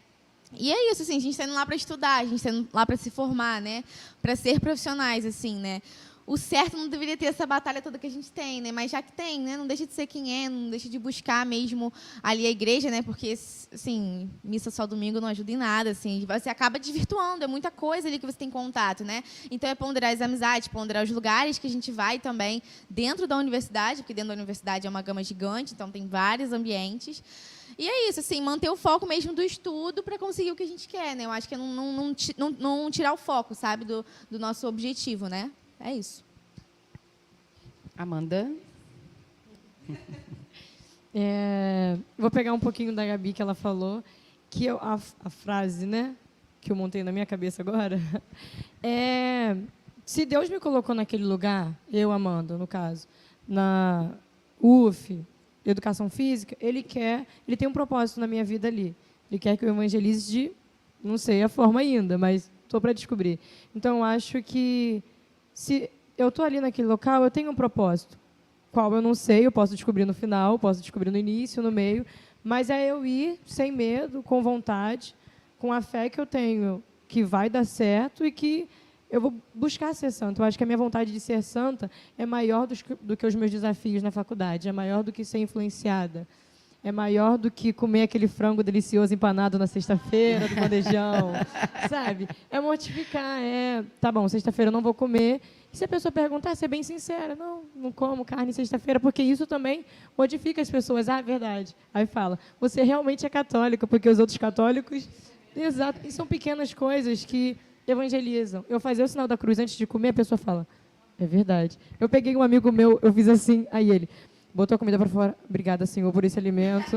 E é isso, assim, a gente está indo lá para estudar, a gente está indo lá para se formar, né? Para ser profissionais, assim, né? O certo não deveria ter essa batalha toda que a gente tem, né? Mas já que tem, né? Não deixa de ser quem é, não deixa de buscar mesmo ali a igreja, né? Porque, assim, missa só domingo não ajuda em nada, assim. Você acaba desvirtuando, é muita coisa ali que você tem contato, né? Então, é ponderar as amizades, ponderar os lugares que a gente vai também dentro da universidade, porque dentro da universidade é uma gama gigante, então tem vários ambientes. E é isso, assim, manter o foco mesmo do estudo para conseguir o que a gente quer, né? Eu acho que é não tirar o foco, sabe, do nosso objetivo, né? É isso. Amanda? Vou pegar um pouquinho da Gabi que ela falou, que a frase, né, que eu montei na minha cabeça agora, se Deus me colocou naquele lugar, eu, Amanda, no caso, na UF, Educação Física, Ele tem um propósito na minha vida ali. Ele quer que eu evangelize de, não sei a forma ainda, mas estou para descobrir. Então, eu acho que se eu estou ali naquele local, eu tenho um propósito. Qual eu não sei, eu posso descobrir no final, posso descobrir no início, no meio, mas é eu ir sem medo, com vontade, com a fé que eu tenho, que vai dar certo e que eu vou buscar ser santo. Eu acho que a minha vontade de ser santa é maior do que os meus desafios na faculdade, é maior do que ser influenciada, é maior do que comer aquele frango delicioso empanado na sexta-feira do bandejão, sabe? É mortificar, tá bom, sexta-feira eu não vou comer. E se a pessoa perguntar, ser bem sincera, não como carne sexta-feira, porque isso também modifica as pessoas. Ah, verdade. Aí fala, você realmente é católica, porque os outros católicos... Exato. E são pequenas coisas que evangelizam. Eu fazer o sinal da cruz antes de comer, a pessoa fala, é verdade. Eu peguei um amigo meu, eu fiz assim, aí ele... Botou a comida para fora. Obrigada, Senhor, por esse alimento.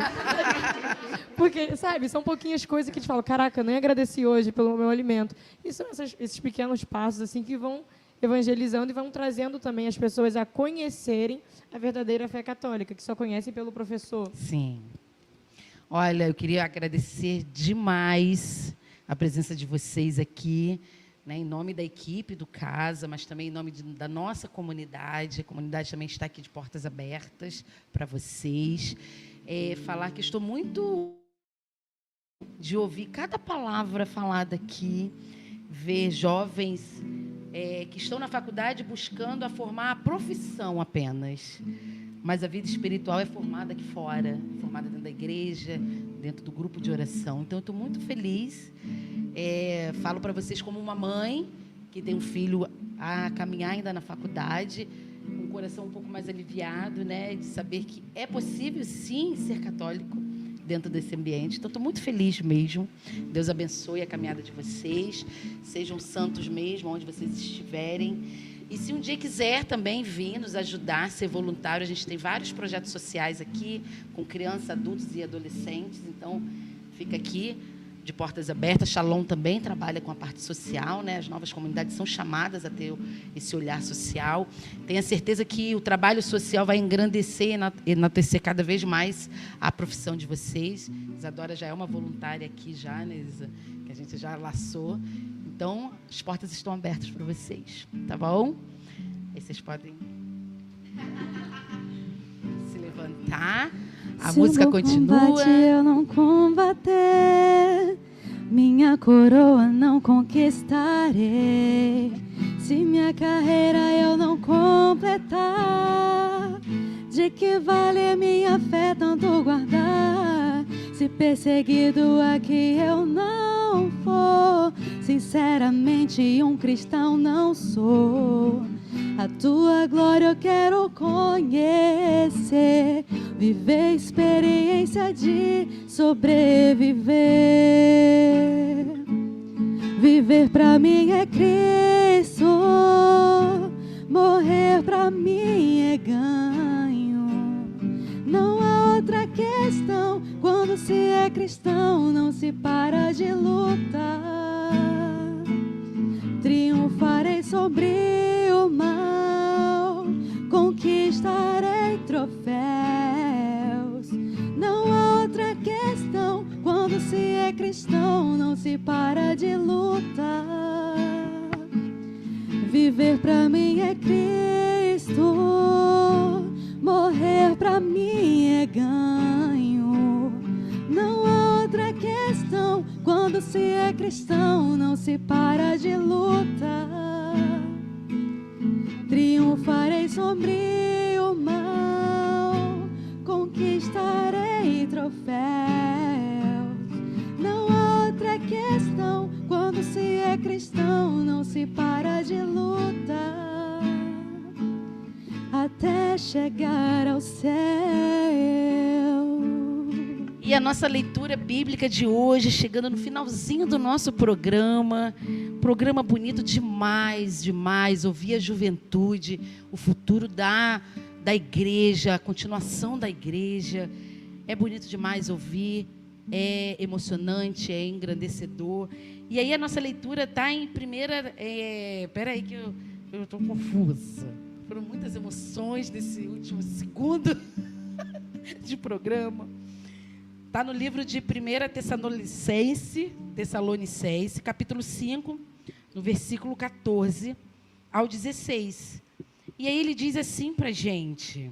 Porque, sabe, são pouquinhas coisas que te falam, caraca, nem agradeci hoje pelo meu alimento. E são esses pequenos passos assim que vão evangelizando e vão trazendo também as pessoas a conhecerem a verdadeira fé católica, que só conhecem pelo professor. Sim. Olha, eu queria agradecer demais a presença de vocês aqui, né, em nome da equipe do Casa, mas também em nome da nossa comunidade. A comunidade também está aqui de portas abertas para vocês. Falar que estou muito de ouvir cada palavra falada aqui, ver jovens que estão na faculdade buscando a formar a profissão apenas. Mas a vida espiritual é formada aqui fora, formada dentro da igreja, dentro do grupo de oração. Então, eu estou muito feliz. Falo para vocês como uma mãe que tem um filho a caminhar ainda na faculdade, com o coração um pouco mais aliviado, né, de saber que é possível, sim, ser católico dentro desse ambiente. Então, estou muito feliz mesmo. Deus abençoe a caminhada de vocês. Sejam santos mesmo, onde vocês estiverem. E se um dia quiser também vir nos ajudar, ser voluntário, a gente tem vários projetos sociais aqui, com crianças, adultos e adolescentes. Então, fica aqui de portas abertas. Shalom também trabalha com a parte social, né? As novas comunidades são chamadas a ter esse olhar social. Tenha certeza que o trabalho social vai engrandecer e enaltecer cada vez mais a profissão de vocês. Isadora já é uma voluntária aqui, já, né, Isa? Que a gente já laçou. Então, as portas estão abertas para vocês, tá bom? Aí vocês podem se levantar. A música continua. Combate eu não combater, minha coroa não conquistarei. Se minha carreira eu não completar, de que vale a minha fé tanto guardar? Se perseguido aqui eu não for, sinceramente um cristão não sou. A tua glória eu quero conhecer, viver experiência de sobreviver. Viver pra mim é Cristo, morrer pra mim é ganho. Não há outra questão, quando se é cristão não se para de lutar. Triunfarei sobre o mal, para de lutar. Viver pra mim é Cristo, morrer pra mim é ganho. Não há outra questão, quando se é cristão, não se para de lutar. Triunfarei sobre o mal, conquistarei troféus. Não há outra questão, quando se é cristão, não se para de lutar, até chegar ao céu. E a nossa leitura bíblica de hoje, chegando no finalzinho do nosso programa bonito demais, demais, ouvir a juventude, o futuro da igreja, a continuação da igreja, é bonito demais ouvir, é emocionante, é engrandecedor. E aí a nossa leitura está em primeira, peraí que eu estou confusa, foram muitas emoções nesse último segundo de programa. Está no livro de 1 Tessalonicenses, capítulo 5, no versículo 14 ao 16. E aí ele diz assim para a gente: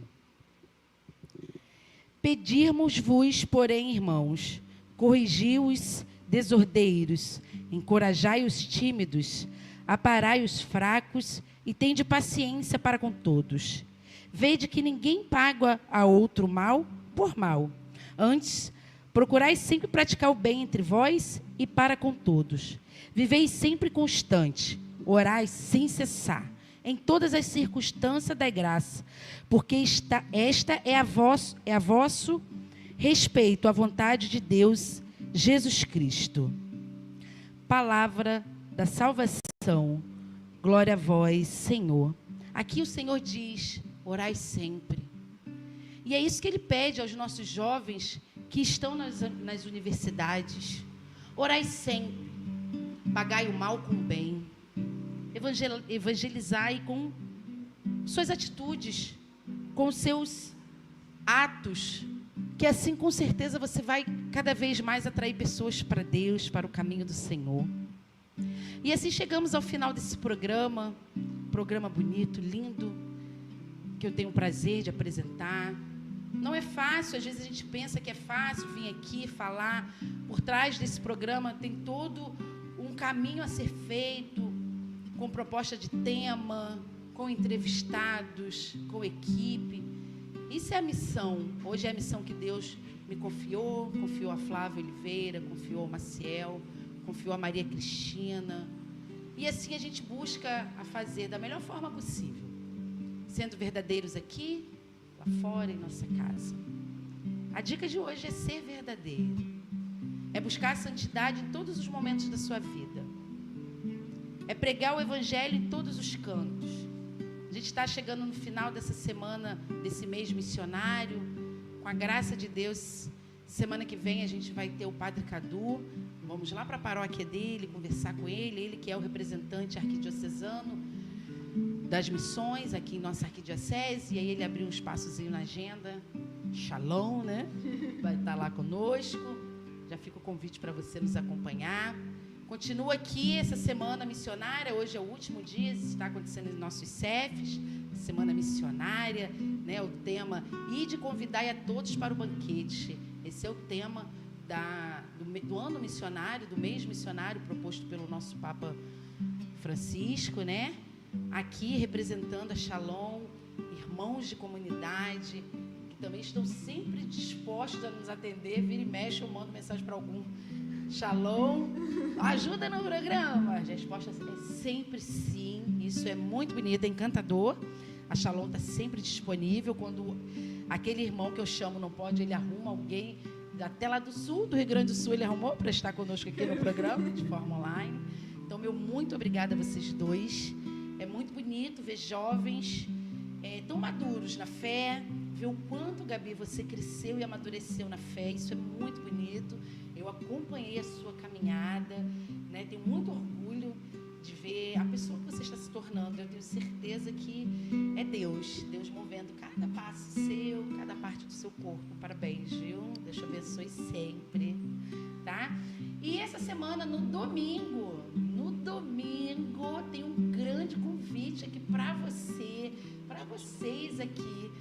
pedirmos-vos, porém, irmãos, corrigi os desordeiros, encorajai os tímidos, aparai os fracos e tende paciência para com todos. Vede que ninguém paga a outro mal por mal. Antes, procurai sempre praticar o bem entre vós e para com todos. Vivei sempre constante, orai sem cessar, em todas as circunstâncias da graça, porque esta é a vosso respeito à vontade de Deus, Jesus Cristo. Palavra da salvação, glória a vós, Senhor. Aqui o Senhor diz, orai sempre. E é isso que Ele pede aos nossos jovens que estão nas universidades. Orai sempre, pagai o mal com o bem, evangelizai com suas atitudes, com seus atos, que assim com certeza você vai cada vez mais atrair pessoas para Deus, para o caminho do Senhor. E assim chegamos ao final desse programa bonito, lindo, que eu tenho o prazer de apresentar. Não é fácil, às vezes a gente pensa que é fácil vir aqui falar. Por trás desse programa tem todo um caminho a ser feito, com proposta de tema, com entrevistados, com equipe. Isso é a missão. Hoje é a missão que Deus me confiou a Flávia Oliveira, confiou a Maciel, confiou a Maria Cristina. E assim a gente busca a fazer da melhor forma possível, sendo verdadeiros aqui, lá fora, em nossa casa. A dica de hoje é ser verdadeiro. É buscar a santidade em todos os momentos da sua vida. É pregar o Evangelho em todos os cantos. A gente está chegando no final dessa semana, desse mês missionário. Com a graça de Deus, semana que vem a gente vai ter o Padre Cadu. Vamos lá para a paróquia dele, conversar com ele. Ele que é o representante arquidiocesano das missões aqui em nossa arquidiocese. E aí ele abriu um espaçozinho na agenda. Shalom, né? Vai estar lá conosco. Já fica o convite para você nos acompanhar. Continua aqui essa semana missionária. Hoje é o último dia, está acontecendo nos nossos CEFs, semana missionária, né? O tema "Ide convidai a todos para o banquete". Esse é o tema do ano missionário, do mês missionário, proposto pelo nosso Papa Francisco, né? Aqui representando a Shalom, irmãos de comunidade, que também estão sempre dispostos a nos atender. Vira e mexe, eu mando mensagem para algum Shalom, ajuda no programa. A resposta é sempre sim. Isso é muito bonito, é encantador. A Shalom está sempre disponível. Quando aquele irmão que eu chamo não pode, ele arruma alguém até lá do sul, do Rio Grande do Sul, ele arrumou para estar conosco aqui no programa, de forma online. Então, meu muito obrigada a vocês dois. É muito bonito ver jovens tão maduros na fé, ver o quanto, Gabi, você cresceu e amadureceu na fé. Isso é muito bonito. Eu acompanhei a sua caminhada, né? Tenho muito orgulho de ver a pessoa que você está se tornando. imaginando. Eu tenho certeza que é Deus movendo cada passo seu, cada parte do seu corpo. Parabéns, viu? Deus te abençoe sempre, tá? E essa semana, no domingo, tem um grande convite aqui para vocês aqui,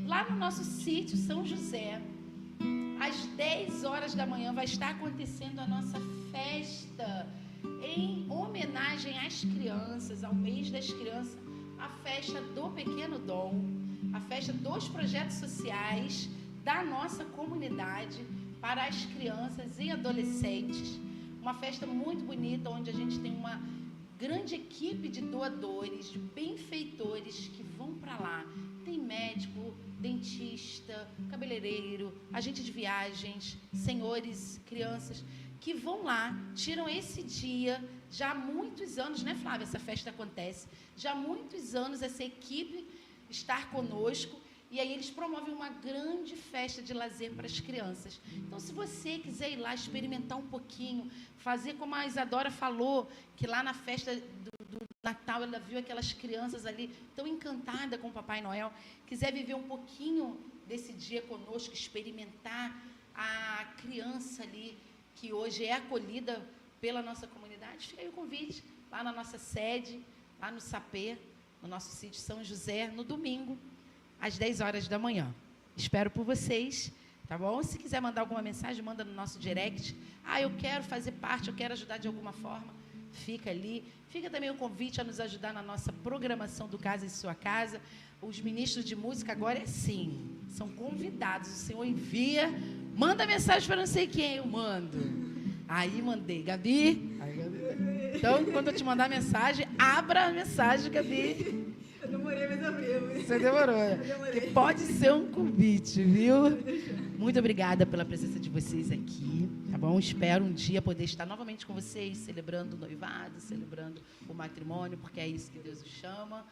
lá no nosso sítio São José. Às 10 horas da manhã vai estar acontecendo a nossa festa em homenagem às crianças, ao mês das crianças, a festa do Pequeno Dom, a festa dos projetos sociais da nossa comunidade para as crianças e adolescentes. Uma festa muito bonita, onde a gente tem uma grande equipe de doadores, de benfeitores que vão para lá. Tem médico, dentista, cabeleireiro, agente de viagens, senhores, crianças, que vão lá, tiram esse dia, já há muitos anos, né, Flávia, essa festa acontece, já há muitos anos essa equipe está conosco, e aí eles promovem uma grande festa de lazer para as crianças. Então, se você quiser ir lá experimentar um pouquinho, fazer como a Isadora falou, que lá na festa do Natal ela viu aquelas crianças ali tão encantadas com o Papai Noel, quiser viver um pouquinho desse dia conosco, experimentar a criança ali, que hoje é acolhida pela nossa comunidade, fica aí o convite, lá na nossa sede, lá no Sapê, no nosso sítio São José, no domingo, às 10 horas da manhã. Espero por vocês, tá bom? Se quiser mandar alguma mensagem, manda no nosso direct. Eu quero fazer parte, eu quero ajudar de alguma forma. Fica ali. Fica também o convite a nos ajudar na nossa programação do Casa em Sua Casa. Os ministros de música agora é assim, são convidados. O Senhor envia, manda mensagem para não sei quem, eu mando. Aí mandei. Gabi? Então, quando eu te mandar a mensagem, abra a mensagem, Gabi. Eu demorei, mas abriu. Você demorou. Que pode ser um convite, viu? Muito obrigada pela presença de vocês aqui, tá bom? Espero um dia poder estar novamente com vocês, celebrando o noivado, celebrando o matrimônio, porque é isso que Deus os chama.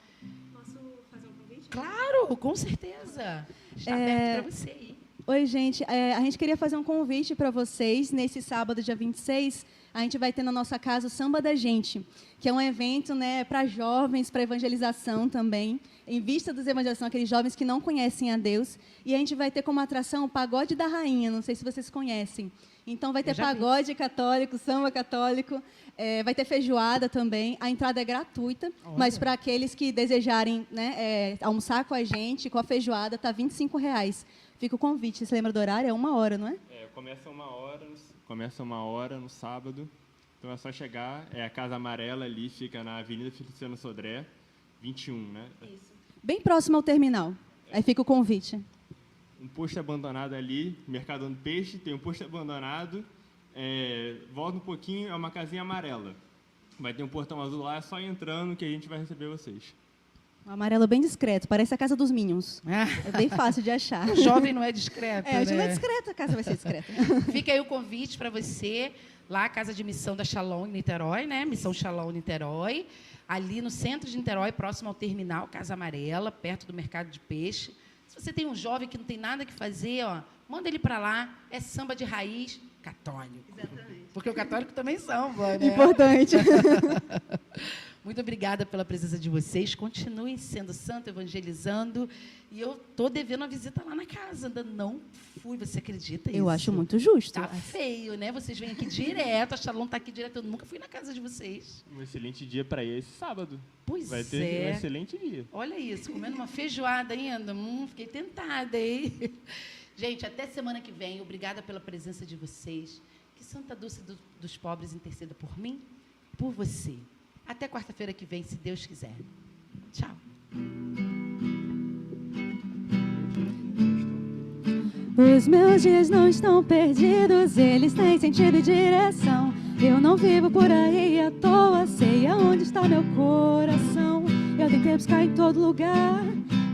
Posso fazer um convite? Claro, com certeza. Está aberto para você aí. Oi, gente. A gente queria fazer um convite para vocês. Nesse sábado, dia 26, a gente vai ter na nossa casa o Samba da Gente, que é um evento, né, para jovens, para evangelização também, em vista dos evangelização, aqueles jovens que não conhecem a Deus. E a gente vai ter como atração o Pagode da Rainha, não sei se vocês conhecem. Então, vai ter pagode católico, samba católico, vai ter feijoada também. A entrada é gratuita, mas para aqueles que desejarem, né, almoçar com a gente, com a feijoada, está R$25. Fica o convite. Você lembra do horário? É 1 hora, não é? Começa 1 hora no sábado. Então é só chegar. É a Casa Amarela ali, fica na Avenida Feliciano Sodré, 21, né? Isso. Bem próximo ao terminal. Aí fica o convite. Um posto abandonado ali, Mercadão do Peixe, tem um posto abandonado. Volta um pouquinho, é uma casinha amarela. Vai ter um portão azul lá, é só ir entrando que a gente vai receber vocês. Um amarelo bem discreto, parece a casa dos Minions. É bem fácil de achar. O jovem não é discreto, né? Não é discreto, a casa vai ser discreta. Fica aí o convite para você, lá a Casa de Missão da Shalom, em Niterói, né? Missão Shalom, Niterói. Ali no centro de Niterói, próximo ao terminal, Casa Amarela, perto do Mercado de Peixe. Se você tem um jovem que não tem nada que fazer, manda ele para lá. É samba de raiz católico. Exatamente. Porque o católico também samba, né? Importante. Muito obrigada pela presença de vocês. Continuem sendo santo, evangelizando. E eu estou devendo uma visita lá na casa. Ainda não fui, você acredita isso? Eu acho muito justo. Tá feio, né? Vocês vêm aqui direto, a Shalom está aqui direto. Eu nunca fui na casa de vocês. Um excelente dia para ir esse sábado. Pois vai ter um excelente dia. Olha isso, comendo uma feijoada ainda. Fiquei tentada, hein? Gente, até semana que vem. Obrigada pela presença de vocês. Que Santa Dulce dos Pobres interceda por mim, por você. Até quarta-feira que vem, se Deus quiser. Tchau. Os meus dias não estão perdidos, eles têm sentido e direção. Eu não vivo por aí à toa, sei aonde está meu coração. Eu tentei buscar em todo lugar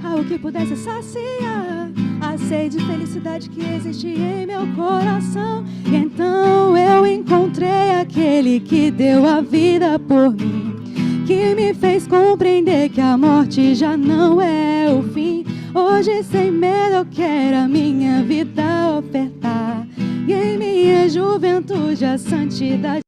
algo que pudesse saciar a sede de felicidade que existe em meu coração. E então eu encontrei aquele que deu a vida por mim, que me fez compreender que a morte já não é o fim. Hoje sem medo eu quero a minha vida ofertar, e em minha juventude a santidade